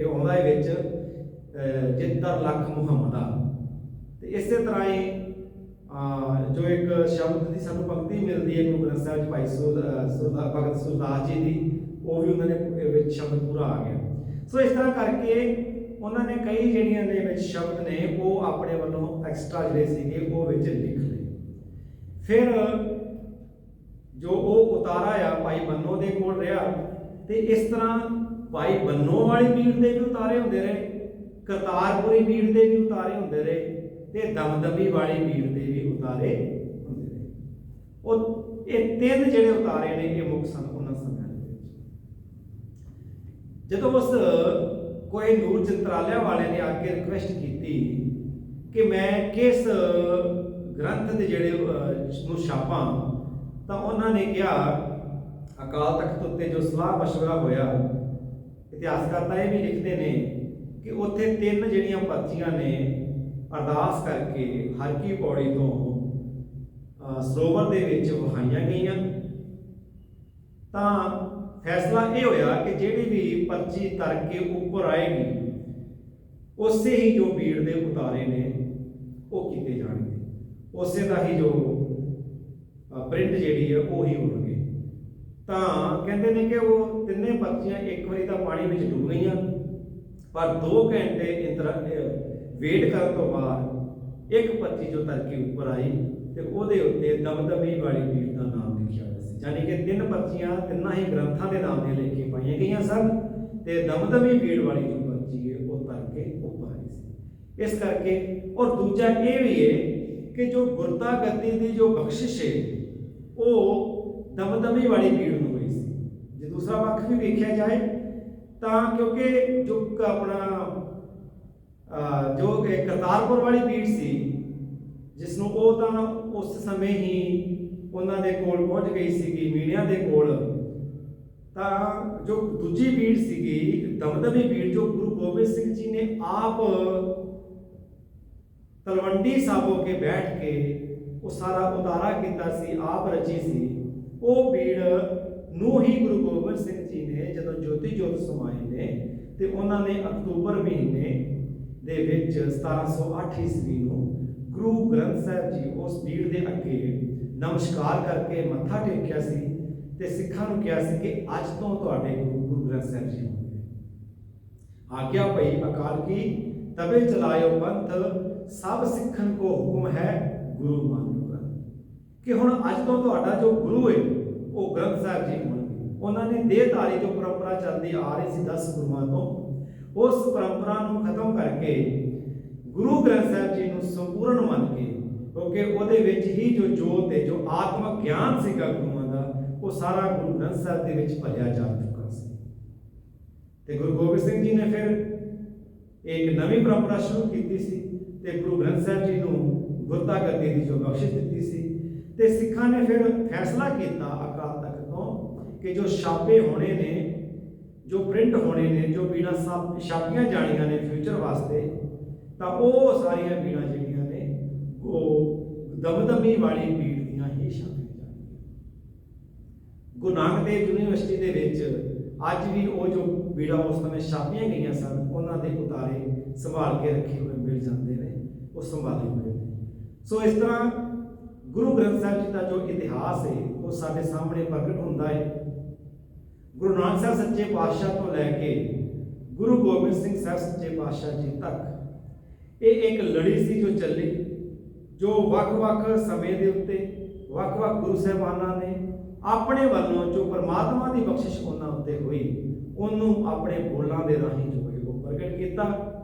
ਆਉਂਦਾ ਹੈ ਵਿੱਚ, ਜਿੱਤਰ ਲੱਖ ਮੁਹੰਮਦਾ, ਤੇ ਇਸੇ ਤਰ੍ਹਾਂ ਹੀ ਜੋ ਇੱਕ ਸ਼ਬਦ ਦੀ ਸਾਨੂੰ ਪੰਕਤੀ ਮਿਲਦੀ ਹੈ ਗੁਰੂ ਗ੍ਰੰਥ ਸਾਹਿਬ ਜੀ ਭਾਈ ਭਗਤ ਸੁਰਦਾਸ ਜੀ ਦੀ, ਉਹ ਵੀ ਉਹਨਾਂ ਦੇ ਵਿੱਚ ਸ਼ਬਦ ਪੂਰਾ ਆ ਗਿਆ। ਸੋ ਇਸ ਤਰ੍ਹਾਂ ਕਰਕੇ ਉਹਨਾਂ ਨੇ ਕਈ ਜਿਹੜੀਆਂ ਨੇ ਵਿੱਚ ਸ਼ਬਦ ਨੇ ਉਹ ਆਪਣੇ ਵੱਲੋਂ ਐਕਸਟਰਾ ਜਿਹੜੇ ਸੀਗੇ ਉਹ ਵਿੱਚ ਲਿਖ ਲਏ। ਫਿਰ ਜੋ ਉਹ ਉਤਾਰਾ ਆ ਭਾਈ ਬੰਨੋ ਦੇ ਕੋਲ ਰਿਹਾ, ਤੇ ਇਸ ਤਰ੍ਹਾਂ ਭਾਈ ਬੰਨੋ ਵਾਲੀ ਭੀੜ ਦੇ ਵੀ ਉਤਾਰੇ ਹੁੰਦੇ ਰਹੇ, ਕਰਤਾਰਪੁਰੀ ਭੀੜ ਦੇ ਵੀ ਉਤਾਰੇ ਹੁੰਦੇ ਰਹੇ, ਤੇ ਦਮਦਮੀ ਵਾਲੀ ਭੀੜ ਦੇ ਵੀ ਉਤਾਰੇ ਹੁੰਦੇ ਰਹੇ। ਉਹ ਇਹ 3 ਜਿਹੜੇ ਉਤਾਰੇ ਨੇ ਇਹ ਮੁੱਖ ਸਨ ਉਹਨਾਂ ਸਮਿਆਂ ਦੇ ਵਿੱਚ। ਜਦੋਂ ਉਸ ਕੋਹਿਨੂਰ ਜੰਤਰਾਲਿਆ ਵਾਲੇ ਨੇ ਆ ਕੇ ਰਿਕੁਐਸਟ ਕੀਤੀ ਕਿ ਮੈਂ ਕਿਸ ਗ੍ਰੰਥ ਦੇ ਜਿਹੜੇ ਨੂੰ ਛਾਪਾਂ, ਤਾਂ ਉਹਨਾਂ ਨੇ ਕਿਹਾ, ਅਕਾਲ ਤਖਤ ਉੱਤੇ ਜੋ ਸਲਾਹ ਮਸ਼ਵਰਾ ਹੋਇਆ, ਇਤਿਹਾਸਕਾਰ ਤਾਂ ਇਹ ਵੀ ਲਿਖਦੇ ਨੇ ਕਿ ਉੱਥੇ 3 ਜਿਹੜੀਆਂ ਪਰਚੀਆਂ ਨੇ ਅਰਦਾਸ ਕਰਕੇ ਹਰ ਕੀ ਪੌੜੀ ਤੋਂ ਸਰੋਵਰ ਦੇ ਵਿੱਚ ਵਹਾਈਆਂ ਗਈਆਂ। ਤਾਂ ਫੈਸਲਾ ਇਹ ਹੋਇਆ ਕਿ ਜਿਹੜੀ ਵੀ ਪਰਚੀ ਤਰ ਕੇ ਉੱਪਰ ਆਏਗੀ ਉਸੇ ਹੀ ਜੋ ਭੀੜ ਦੇ ਉਤਾਰੇ ਨੇ ਉਹ ਕੀਤੇ ਜਾਣਗੇ, ਉਸੇ ਦਾ ਹੀ ਜੋ ਪ੍ਰਿੰਟ ਜਿਹੜੀ ਹੈ ਉਹ ਹੀ ਹੋਣਗੇ। ਤਾਂ ਕਹਿੰਦੇ ਨੇ ਕਿ ਉਹ 3 ਪਰਚੀਆਂ ਇੱਕ ਵਾਰੀ ਤਾਂ ਪਾਣੀ ਵਿੱਚ ਡੁੱਬ ਗਈਆਂ, ਪਰ 2 ਘੰਟੇ ਵੇਟ ਕਰਨ ਤੋਂ ਬਾਅਦ ਇੱਕ ਪਰਚੀ ਜੋ ਤਰ ਕੇ ਉੱਪਰ ਆਈ ਤੇ ਉਹਦੇ ਉੱਤੇ ਦਮਦਮੀ ਵਾਲੀ ਭੀੜ ਦਾ ਨਾਮ ਲਿਖਿਆ ਹੋਇਆ ਸੀ। ਯਾਨੀ ਕਿ 3 ਪਰਚੀਆਂ 3 ਹੀ ਗ੍ਰੰਥਾਂ ਦੇ ਨਾਮ ਦੇ ਲਿਖ ਕੇ ਪਾਈਆਂ ਗਈਆਂ ਸਨ, ਤੇ ਦਮਦਮੀ ਭੀੜ ਵਾਲੀ ਜੋ ਪਰਚੀ ਹੈ ਉਹ ਤਰ ਕੇ ਉੱਪਰ ਆਈ ਸੀ। ਇਸ ਕਰਕੇ ਔਰ ਦੂਜਾ ਇਹ ਵੀ ਹੈ ਕਿ ਜੋ ਗੁਰਤਾ ਗੱਦੀ ਦੀ ਜੋ ਬਖਸ਼ਿਸ਼ ਹੈ ਉਹ ਦਮਦਮੀ ਵਾਲੀ ਭੀੜ ਨੂੰ ਹੋਈ ਸੀ। ਜੇ ਦੂਸਰਾ ਪੱਖ ਵੀ ਵੇਖਿਆ ਜਾਏ ਤਾਂ ਕਿਉਂਕਿ ਜੋ ਆਪਣਾ ਜੋ ਕਰਤਾਰਪੁਰ ਵਾਲੀ ਭੀੜ ਸੀ, ਜਿਸ ਨੂੰ ਉਹ ਤਾਂ ਉਸ ਸਮੇਂ ਹੀ ਉਹਨਾਂ ਦੇ ਕੋਲ ਪਹੁੰਚ ਗਈ ਸੀਗੀ, ਮੀਡੀਆ ਦੇ ਕੋਲ, ਤਾਂ ਜੋ ਦੂਜੀ ਬੀੜ ਸੀਗੀ ਦਮਦਮੀ ਬੀੜ, ਜੋ ਗੁਰੂ ਗੋਬਿੰਦ ਸਿੰਘ ਜੀ ਨੇ ਆਪ ਤਲਵੰਡੀ ਸਾਬੋ ਕੇ ਬੈਠ ਕੇ ਉਹ ਸਾਰਾ ਉਤਾਰਾ ਕੀਤਾ ਸੀ, ਆਪ ਰਚੀ ਸੀ, ਉਹ ਬੀੜ ਨੂੰ ਹੀ ਗੁਰੂ ਗੋਬਿੰਦ ਸਿੰਘ ਜੀ ਨੇ ਜਦੋਂ ਜੋਤੀ ਜੋਤ ਸਮਾਏ ਨੇ ਤੇ ਉਹਨਾਂ ਨੇ ਅਕਤੂਬਰ ਮਹੀਨੇ ਦੇ ਵਿੱਚ 1708 ਈਸਵੀ ਨੂੰ ਗੁਰੂ ਗ੍ਰੰਥ ਸਾਹਿਬ ਜੀ ਉਸ ਬੀੜ ਦੇ ਅੱਗੇ ਨਮਸਕਾਰ ਕਰਕੇ ਮੱਥਾ ਟੇਕਿਆ ਸੀ ਤੇ ਸਿੱਖਾਂ ਨੂੰ ਕਿਹਾ ਸੀ ਕਿ ਅੱਜ ਤੋਂ ਤੁਹਾਡੇ ਗੁਰੂ ਗ੍ਰੰਥ ਸਾਹਿਬ ਜੀ ਹੋਣਗੇ। ਆਗਿਆ ਭਈ ਅਕਾਲ ਕੀ ਤਬੇ ਚਲਾਇਓ ਪੰਥ, ਸਭ ਸਿੱਖਣ ਕੋ ਹੁਕਮ ਹੈ ਗੁਰੂ ਮਾਨਿਓ ਗ੍ਰੰਥ। ਕਿ ਹੁਣ ਅੱਜ ਤੋਂ ਤੁਹਾਡਾ ਜੋ ਗੁਰੂ ਹੈ ਉਹ ਗ੍ਰੰਥ ਸਾਹਿਬ ਜੀ ਹੋਣਗੇ। ਉਹਨਾਂ ਨੇ ਦੇਹਧਾਰੀ ਜੋ ਪਰੰਪਰਾ ਚੱਲਦੀ ਆ ਰਹੀ ਸੀ 10 ਗੁਰੂਆਂ ਤੋਂ, ਉਸ ਪਰੰਪਰਾ ਨੂੰ ਖਤਮ ਕਰਕੇ ਗੁਰੂ ਗ੍ਰੰਥ ਸਾਹਿਬ ਜੀ ਨੂੰ ਸੰਪੂਰਨ ਮੰਨ ਕੇ, ਕਿਉਂਕਿ ਉਹਦੇ ਵਿੱਚ ਹੀ ਜੋ ਜੋਤ ਹੈ, ਜੋ ਆਤਮਿਕ ਗਿਆਨ ਸੀਗਾ ਗੁਰੂਆਂ ਦਾ, ਉਹ ਸਾਰਾ ਗੁਰੂ ਗ੍ਰੰਥ ਸਾਹਿਬ ਦੇ ਵਿੱਚ ਭਰਿਆ ਜਾ ਚੁੱਕਾ ਸੀ। ਤੇ ਗੁਰੂ ਗੋਬਿੰਦ ਸਿੰਘ ਜੀ ਨੇ ਫਿਰ ਇੱਕ ਨਵੀਂ ਪਰੰਪਰਾ ਸ਼ੁਰੂ ਕੀਤੀ ਸੀ ਤੇ ਗੁਰੂ ਗ੍ਰੰਥ ਸਾਹਿਬ ਜੀ ਨੂੰ ਗੁਰਤਾ ਗੱਦੀ ਦੀ ਜੋ ਬਖਸ਼ਿਸ਼ ਦਿੱਤੀ ਸੀ। ਤੇ ਸਿੱਖਾਂ ਨੇ ਫਿਰ ਫੈਸਲਾ ਕੀਤਾ ਅਕਾਲ ਤਖਤ ਤੋਂ ਕਿ ਜੋ ਛਾਪੇ ਹੋਣੇ ਨੇ, ਜੋ ਪ੍ਰਿੰਟ ਹੋਣੇ ਨੇ, ਜੋ ਬੀੜਾਂ ਛਾਪੀਆਂ ਜਾਣੀਆਂ ਨੇ ਫਿਊਚਰ ਵਾਸਤੇ, ਤਾਂ ਉਹ ਸਾਰੀਆਂ ਬੀੜਾਂ ਜਿਹੜੀਆਂ ਨੇ ਉਹ ਦਮਦਮੀ ਵਾਲੀ ਬੀੜ ਦੀਆਂ ਹੀ ਛਾਪੀਆਂ ਜਾਣਗੀਆਂ। ਗੁਰੂ ਨਾਨਕ ਦੇਵ ਯੂਨੀਵਰਸਿਟੀ ਦੇ ਵਿੱਚ ਅੱਜ ਵੀ ਉਹ ਜੋ ਬੀੜਾਂ ਉਸ ਸਮੇਂ ਛਾਪੀਆਂ ਗਈਆਂ ਸਨ, ਉਹਨਾਂ ਦੇ ਉਤਾਰੇ ਸੰਭਾਲ ਕੇ ਰੱਖੇ ਹੋਏ ਮਿਲ ਜਾਂਦੇ ਨੇ, ਉਹ ਸੰਭਾਲੇ ਹੋਏ ਨੇ। ਸੋ ਇਸ ਤਰ੍ਹਾਂ ਗੁਰੂ ਗ੍ਰੰਥ ਸਾਹਿਬ ਜੀ ਦਾ ਜੋ ਇਤਿਹਾਸ ਹੈ ਉਹ ਸਾਡੇ ਸਾਹਮਣੇ ਪ੍ਰਗਟ ਹੁੰਦਾ ਹੈ। ਗੁਰੂ ਨਾਨਕ ਸਾਹਿਬ ਸੱਚੇ ਪਾਤਸ਼ਾਹ ਤੋਂ ਲੈ ਕੇ ਗੁਰੂ ਗੋਬਿੰਦ ਸਿੰਘ ਸਾਹਿਬ ਸੱਚੇ ਪਾਤਸ਼ਾਹ ਜੀ ਤੱਕ ਇਹ ਇੱਕ ਲੜੀ ਸੀ ਜੋ ਚੱਲੀ, ਜੋ ਵੱਖ-ਵੱਖ ਸਮੇਂ ਦੇ ਉੱਤੇ ਵੱਖ-ਵੱਖ ਗੁਰੂ ਸਾਹਿਬਾਨਾਂ ਨੇ ਆਪਣੇ ਵੱਲੋਂ ਜੋ ਪਰਮਾਤਮਾ ਦੀ ਬਖਸ਼ਿਸ਼ ਉਹਨਾਂ ਉੱਤੇ ਹੋਈ, ਉਹਨੂੰ ਆਪਣੇ ਬੋਲਾਂ ਦੇ ਰਾਹੀਂ ਜੋ ਹੈ ਉਹ ਪ੍ਰਗਟ ਕੀਤਾ।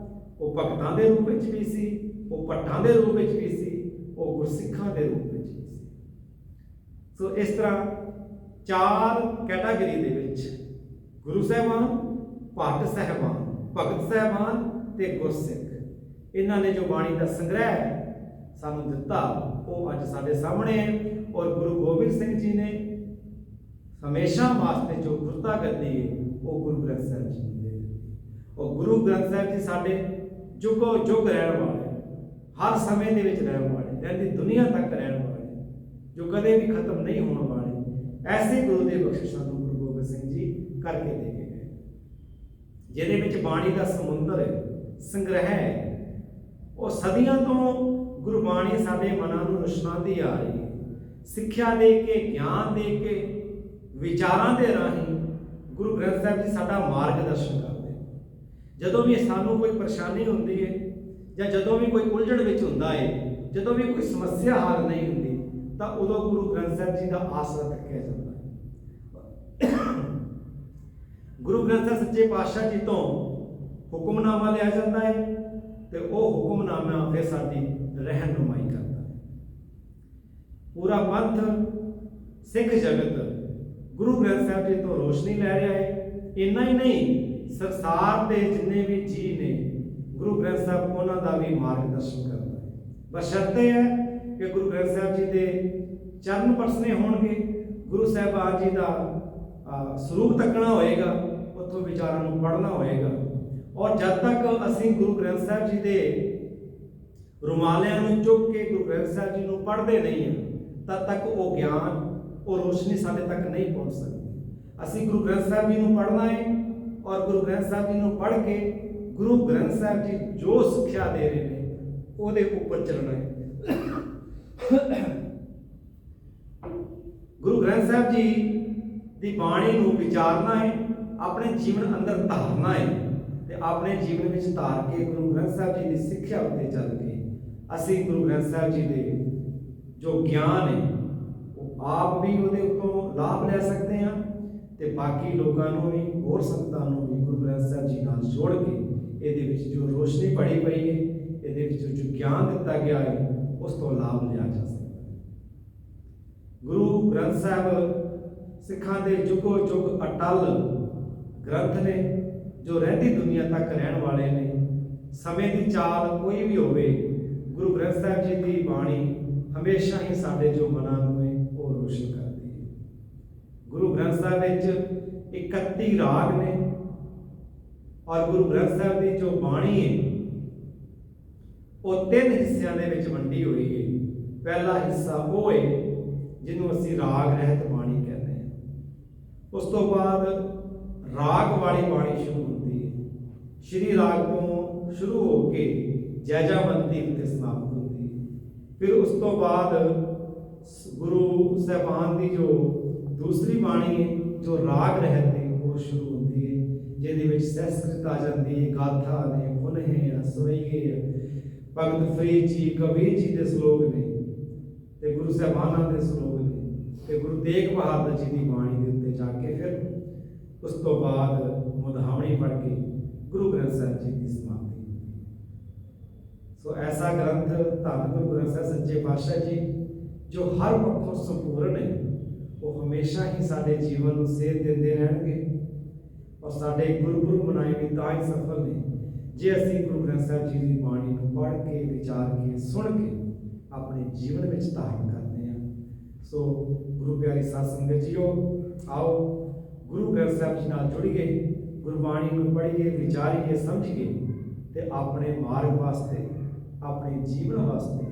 ਉਹ ਭਗਤਾਂ ਦੇ ਰੂਪ ਵਿੱਚ ਵੀ ਸੀ, ਉਹ ਭੱਟਾਂ ਦੇ ਰੂਪ ਵਿੱਚ ਵੀ ਸੀ, ਉਹ ਗੁਰਸਿੱਖਾਂ ਦੇ ਰੂਪ ਵਿੱਚ ਵੀ ਸੀ। ਸੋ ਇਸ ਤਰ੍ਹਾਂ 4 ਕੈਟਾਗਰੀ ਦੇ ਵਿੱਚ ਗੁਰੂ ਸਾਹਿਬਾਨ, ਭੱਟ ਸਾਹਿਬਾਨ, ਭਗਤ ਸਾਹਿਬਾਨ ਤੇ ਗੁਰਸਿੱਖ, ਇਹਨਾਂ ਨੇ ਜੋ ਬਾਣੀ ਦਾ ਸੰਗ੍ਰਹਿ ਸਾਨੂੰ ਦਿੱਤਾ ਉਹ ਅੱਜ ਸਾਡੇ ਸਾਹਮਣੇ ਹੈ। ਔਰ ਗੁਰੂ ਗੋਬਿੰਦ ਸਿੰਘ ਜੀ ਨੇ ਹਮੇਸ਼ਾ ਵਾਸਤੇ ਜੋ ਗੁਰਤਾ ਗੱਦੀ ਹੈ ਉਹ ਗੁਰੂ ਗ੍ਰੰਥ ਸਾਹਿਬ ਜੀ ਨੂੰ ਦੇ ਦਿੱਤੀ। ਉਹ ਗੁਰੂ ਗ੍ਰੰਥ ਸਾਹਿਬ ਜੀ ਸਾਡੇ ਜੁਗੋ ਜੁਗ ਰਹਿਣ ਵਾਲੇ, ਹਰ ਸਮੇਂ ਦੇ ਵਿੱਚ ਰਹਿਣ ਵਾਲੇ, ਰਹਿੰਦੀ ਦੁਨੀਆ ਤੱਕ ਰਹਿਣ ਵਾਲੇ, ਜੋ ਕਦੇ ਵੀ ਖਤਮ ਨਹੀਂ ਹੋਣ ਵਾਲੇ, ਐਸੇ ਗੁਰੂ ਦੇ ਬਖਸ਼ਿਸ਼ਾਂ ਨੂੰ ਗੁਰੂ ਗੋਬਿੰਦ ਸਿੰਘ ਜੀ ਕਰਕੇ ਦੇ ਕੇ ਗਏ, ਜਿਹਦੇ ਵਿੱਚ ਬਾਣੀ ਦਾ ਸਮੁੰਦਰ ਹੈ, ਸੰਗ੍ਰਹਿ ਹੈ। ਉਹ ਸਦੀਆਂ ਤੋਂ ਗੁਰਬਾਣੀ ਸਾਡੇ ਮਨਾਂ ਨੂੰ ਰੁਸ਼ਨਾਉਂਦੀ ਆ ਰਹੀ ਹੈ। ਸਿੱਖਿਆ ਦੇ ਕੇ, ਗਿਆਨ ਦੇ ਕੇ, ਵਿਚਾਰਾਂ ਦੇ ਰਾਹੀਂ ਗੁਰੂ ਗ੍ਰੰਥ ਸਾਹਿਬ ਜੀ ਸਾਡਾ ਮਾਰਗਦਰਸ਼ਨ ਕਰਦੇ। ਜਦੋਂ ਵੀ ਸਾਨੂੰ ਕੋਈ ਪਰੇਸ਼ਾਨੀ ਹੁੰਦੀ ਹੈ ਜਾਂ ਜਦੋਂ ਵੀ ਕੋਈ ਉਲਝਣ ਵਿੱਚ ਹੁੰਦਾ ਹੈ, ਜਦੋਂ ਵੀ ਕੋਈ ਸਮੱਸਿਆ ਹੱਲ ਨਹੀਂ ਹੁੰਦੀ, ਤਾਂ ਉਦੋਂ ਗੁਰੂ ਗ੍ਰੰਥ ਸਾਹਿਬ ਜੀ ਦਾ ਆਸਰਾ ਤੱਕਿਆ ਜਾਂਦਾ ਹੈ। ਗੁਰੂ ਗ੍ਰੰਥ ਸਾਹਿਬ ਸੱਚੇ ਪਾਤਸ਼ਾਹ ਜੀ ਤੋਂ ਹੁਕਮਨਾਮਾ ਲਿਆ ਜਾਂਦਾ ਹੈ ਤੇ ਉਹ ਹੁਕਮਨਾਮਾ ਫਿਰ ਸਾਡੀ ਰਹਿਨੁਮਾਈ ਕਰਦਾ ਹੈ। ਪੂਰਾ ਪੰਥ, ਸਿੱਖ ਜਗਤ ਗੁਰੂ ਗ੍ਰੰਥ ਸਾਹਿਬ ਜੀ ਤੋਂ ਰੋਸ਼ਨੀ ਲੈ ਰਿਹਾ ਹੈ। ਇੰਨਾ ਹੀ ਨਹੀਂ, ਸੰਸਾਰ ਦੇ ਜਿੰਨੇ ਵੀ ਜੀਅ ਨੇ ਗੁਰੂ ਗ੍ਰੰਥ ਸਾਹਿਬ ਉਹਨਾਂ ਦਾ ਵੀ ਮਾਰਗਦਰਸ਼ਨ ਕਰਦਾ ਹੈ। ਬਸ਼ਰਤੇ ਹੈ ਕਿ ਗੁਰੂ ਗ੍ਰੰਥ ਸਾਹਿਬ ਜੀ ਦੇ ਚਰਨ ਪਰਸਨੇ ਹੋਣਗੇ, ਗੁਰੂ ਸਾਹਿਬਾਨ ਜੀ ਦਾ ਸਰੂਪ ਤੱਕਣਾ ਹੋਏਗਾ, ਉੱਥੋਂ ਵਿਚਾਰਾਂ ਨੂੰ ਪੜ੍ਹਨਾ ਹੋਏਗਾ। ਔਰ ਜਦ ਤੱਕ ਅਸੀਂ ਗੁਰੂ ਗ੍ਰੰਥ ਸਾਹਿਬ ਜੀ ਦੇ ਰੁਮਾਲਿਆਂ ਨੂੰ ਚੁੱਕ ਕੇ ਗੁਰੂ ਗ੍ਰੰਥ ਸਾਹਿਬ ਜੀ ਨੂੰ ਪੜ੍ਹਦੇ ਨਹੀਂ ਹਾਂ, ਤਦ ਤੱਕ ਉਹ ਗਿਆਨ, ਉਹ ਰੋਸ਼ਨੀ ਸਾਡੇ ਤੱਕ ਨਹੀਂ ਪਹੁੰਚ ਸਕਦੀ। ਅਸੀਂ ਗੁਰੂ ਗ੍ਰੰਥ ਸਾਹਿਬ ਜੀ ਨੂੰ ਪੜ੍ਹਨਾ ਹੈ ਔਰ ਗੁਰੂ ਗ੍ਰੰਥ ਸਾਹਿਬ ਜੀ ਨੂੰ ਪੜ੍ਹ ਕੇ ਗੁਰੂ ਗ੍ਰੰਥ ਸਾਹਿਬ ਜੀ ਜੋ ਸਿੱਖਿਆ ਦੇ ਰਹੇ ਨੇ ਉਹਦੇ ਉੱਪਰ ਚੱਲਣਾ ਹੈ। ਗੁਰੂ ਗ੍ਰੰਥ ਸਾਹਿਬ ਜੀ ਦੀ ਬਾਣੀ ਨੂੰ ਵਿਚਾਰਨਾ ਹੈ, ਆਪਣੇ ਜੀਵਨ ਅੰਦਰ ਧਾਰਨਾ ਹੈ ਤੇ ਆਪਣੇ ਜੀਵਨ ਵਿੱਚ ਧਾਰ ਕੇ ਗੁਰੂ ਗ੍ਰੰਥ ਸਾਹਿਬ ਜੀ ਦੀ ਸਿੱਖਿਆ ਉੱਤੇ ਚੱਲ ਕੇ ਅਸੀਂ ਗੁਰੂ ਗ੍ਰੰਥ ਸਾਹਿਬ ਜੀ ਦੇ ਜੋ ਗਿਆਨ ਹੈ ਉਹ ਆਪ ਵੀ ਉਹਦੇ ਉੱਤੋਂ ਲਾਭ ਲੈ ਸਕਦੇ ਹਾਂ ਤੇ ਬਾਕੀ ਲੋਕਾਂ ਨੂੰ ਵੀ, ਹੋਰ ਸੰਗਤਾਂ ਨੂੰ ਵੀ ਗੁਰੂ ਗ੍ਰੰਥ ਸਾਹਿਬ ਜੀ ਨਾਲ ਜੋੜ ਕੇ ਇਹਦੇ ਵਿੱਚ ਜੋ ਰੋਸ਼ਨੀ ਪੜੀ ਪਈ ਹੈ, ਇਹਦੇ ਵਿੱਚ ਜੋ ਗਿਆਨ ਦਿੱਤਾ ਗਿਆ ਹੈ, ਉਸ ਤੋਂ ਲਾਭ ਲਿਆ ਜਾ ਸਕਦਾ ਹੈ। ਗੁਰੂ ਗ੍ਰੰਥ ਸਾਹਿਬ ਸਿੱਖਾਂ ਦੇ ਜੁਗੋ ਜੁਗ ਅਟਲ ਗ੍ਰੰਥ ਨੇ, ਜੋ ਰਹਿੰਦੀ ਦੁਨੀਆ ਤੱਕ ਰਹਿਣ ਵਾਲੇ ਨੇ। ਸਮੇਂ ਦੀ ਚਾਲ ਕੋਈ ਵੀ ਹੋਵੇ, ਗੁਰੂ ਗ੍ਰੰਥ ਸਾਹਿਬ ਜੀ ਦੀ ਬਾਣੀ ਹਮੇਸ਼ਾ ਹੀ ਸਾਡੇ ਜੋ ਮਨਾਂ ਨੂੰ ਹੈ ਉਹ ਰੋਸ਼ਨ ਕਰਦੀ ਹੈ। ਗੁਰੂ ਗ੍ਰੰਥ ਸਾਹਿਬ ਵਿੱਚ 31 ਰਾਗ ਨੇ ਔਰ ਗੁਰੂ ਗ੍ਰੰਥ ਸਾਹਿਬ ਦੀ ਜੋ ਬਾਣੀ ਹੈ ਉਹ 3 ਹਿੱਸਿਆਂ ਦੇ ਵਿੱਚ ਵੰਡੀ ਹੋਈ ਹੈ। ਪਹਿਲਾ ਹਿੱਸਾ ਉਹ ਹੈ ਜਿਹਨੂੰ ਅਸੀਂ ਰਾਗ ਰਹਿਤ ਬਾਣੀ ਕਹਿੰਦੇ ਹਾਂ। ਉਸ ਤੋਂ ਬਾਅਦ ਰਾਗ ਵਾਲੀ ਬਾਣੀ ਸ਼ੁਰੂ ਹੁੰਦੀ ਹੈ। ਸ਼੍ਰੀ ਰਾਗ ਤੋਂ ਸ਼ੁਰੂ ਹੋ ਕੇ ਜੈਜਾਵੰਤੀ ਉੱਤੇ ਸਮਾਪਤ ਹੁੰਦੀ ਹੈ। ਫਿਰ ਉਸ ਤੋਂ ਬਾਅਦ ਗੁਰੂ ਸਾਹਿਬਾਨ ਦੀ ਜੋ ਦੂਸਰੀ ਬਾਣੀ ਹੈ ਜੋ ਰਾਗ ਰਹਿਤ ਹੈ ਉਹ ਸ਼ੁਰੂ ਹੁੰਦੀ ਹੈ, ਜਿਹਦੇ ਵਿੱਚ ਸੰਸਕ੍ਰਿਤ ਆ ਜਾਂਦੀ ਹੈ, ਗਾਥਾ ਨੇ, ਫੁਨਹੇ, ਸਵਈਏ, ਭਗਤ ਫਰੀਦ ਜੀ, ਕਬੀਰ ਜੀ ਦੇ ਸ਼ਲੋਕ ਨੇ ਤੇ ਗੁਰੂ ਸਾਹਿਬਾਨਾਂ ਦੇ ਸ਼ਲੋਕ ਨੇ ਤੇ ਗੁਰੂ ਤੇਗ ਬਹਾਦਰ ਜੀ ਦੀ ਬਾਣੀ ਦੇ ਉੱਤੇ ਜਾ ਕੇ ਫਿਰ ਉਸ ਤੋਂ ਬਾਅਦ ਮੁਦਹਾਵਣੀ ਪੜ੍ਹ ਕੇ ਗੁਰੂ ਗ੍ਰੰਥ ਸਾਹਿਬ ਜੀ ਦੀ ਸਮਾਪਤੀ ਹੁੰਦੀ ਹੈ। ਸੋ ਐਸਾ ਗ੍ਰੰਥ ਧੰਨ ਗੁਰੂ ਗ੍ਰੰਥ ਸਾਹਿਬ ਸੱਚੇ ਪਾਤਸ਼ਾਹ ਜੀ ਜੋ ਹਰ ਪੱਖੋਂ ਸੰਪੂਰਨ ਹੈ, ਉਹ ਹਮੇਸ਼ਾ ਹੀ ਸਾਡੇ ਜੀਵਨ ਨੂੰ ਸੇਧ ਦਿੰਦੇ ਰਹਿਣਗੇ ਔਰ ਸਾਡੇ ਗੁਰਪੁਰਬ ਮਨਾਏ ਵੀ ਤਾਂ ਹੀ ਸਫਲ ਨੇ ਜੇ ਅਸੀਂ ਗੁਰੂ ਗ੍ਰੰਥ ਸਾਹਿਬ ਜੀ ਦੀ ਬਾਣੀ ਨੂੰ ਪੜ੍ਹ ਕੇ, ਵਿਚਾਰ ਕੇ, ਸੁਣ ਕੇ ਆਪਣੇ ਜੀਵਨ ਵਿੱਚ ਧਾਰਨ ਕਰਦੇ ਹਾਂ। ਸੋ ਗੁਰੂ ਪਿਆਰੀ ਸਾਧ ਸੰਗਤ ਜੀਓ, ਆਓ ਗੁਰੂ ਗ੍ਰੰਥ ਸਾਹਿਬ ਜੀ ਨਾਲ ਜੁੜੀਏ, ਗੁਰਬਾਣੀ ਨੂੰ ਪੜ੍ਹੀਏ, ਵਿਚਾਰੀਏ, ਸਮਝੀਏ ਤੇ ਆਪਣੇ ਮਾਰਗ ਵਾਸਤੇ, ਆਪਣੇ ਜੀਵਨ ਵਾਸਤੇ,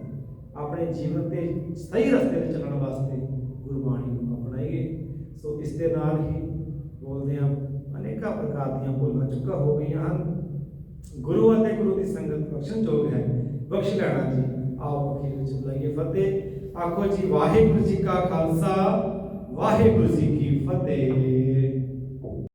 ਆਪਣੇ ਜੀਵਨ ਦੇ ਸਹੀ ਰਸਤੇ ਤੇ ਚੱਲਣ ਵਾਸਤੇ ਗੁਰਬਾਣੀ ਨੂੰ ਅਪਣਾਈਏ। ਸੋ ਇਸ ਦੇ ਨਾਲ ਹੀ ਬੋਲਦੇ ਹਾਂ, ਅਨੇਕਾਂ ਪ੍ਰਕਾਰ ਦੀਆਂ ਭੁੱਲਾਂ ਚੁੱਕਾਂ ਹੋ ਗਈਆਂ ਹਨ। ਗੁਰੂ ਅਤੇ ਗੁਰੂ ਦੀ ਸੰਗਤ ਬਖਸ਼ਣਯੋਗ ਹੈ, ਬਖਸ਼ ਲੈਣਾ ਜੀ। ਆਓ ਅਖੀਰ ਵਿੱਚ ਬੁਲਾਈਏ ਫਤਿਹ। ਆਖੋ ਜੀ ਵਾਹਿਗੁਰੂ ਜੀ ਕਾ ਖਾਲਸਾ, ਵਾਹਿਗੁਰੂ ਜੀ ਕੀ ਫਤਿਹ।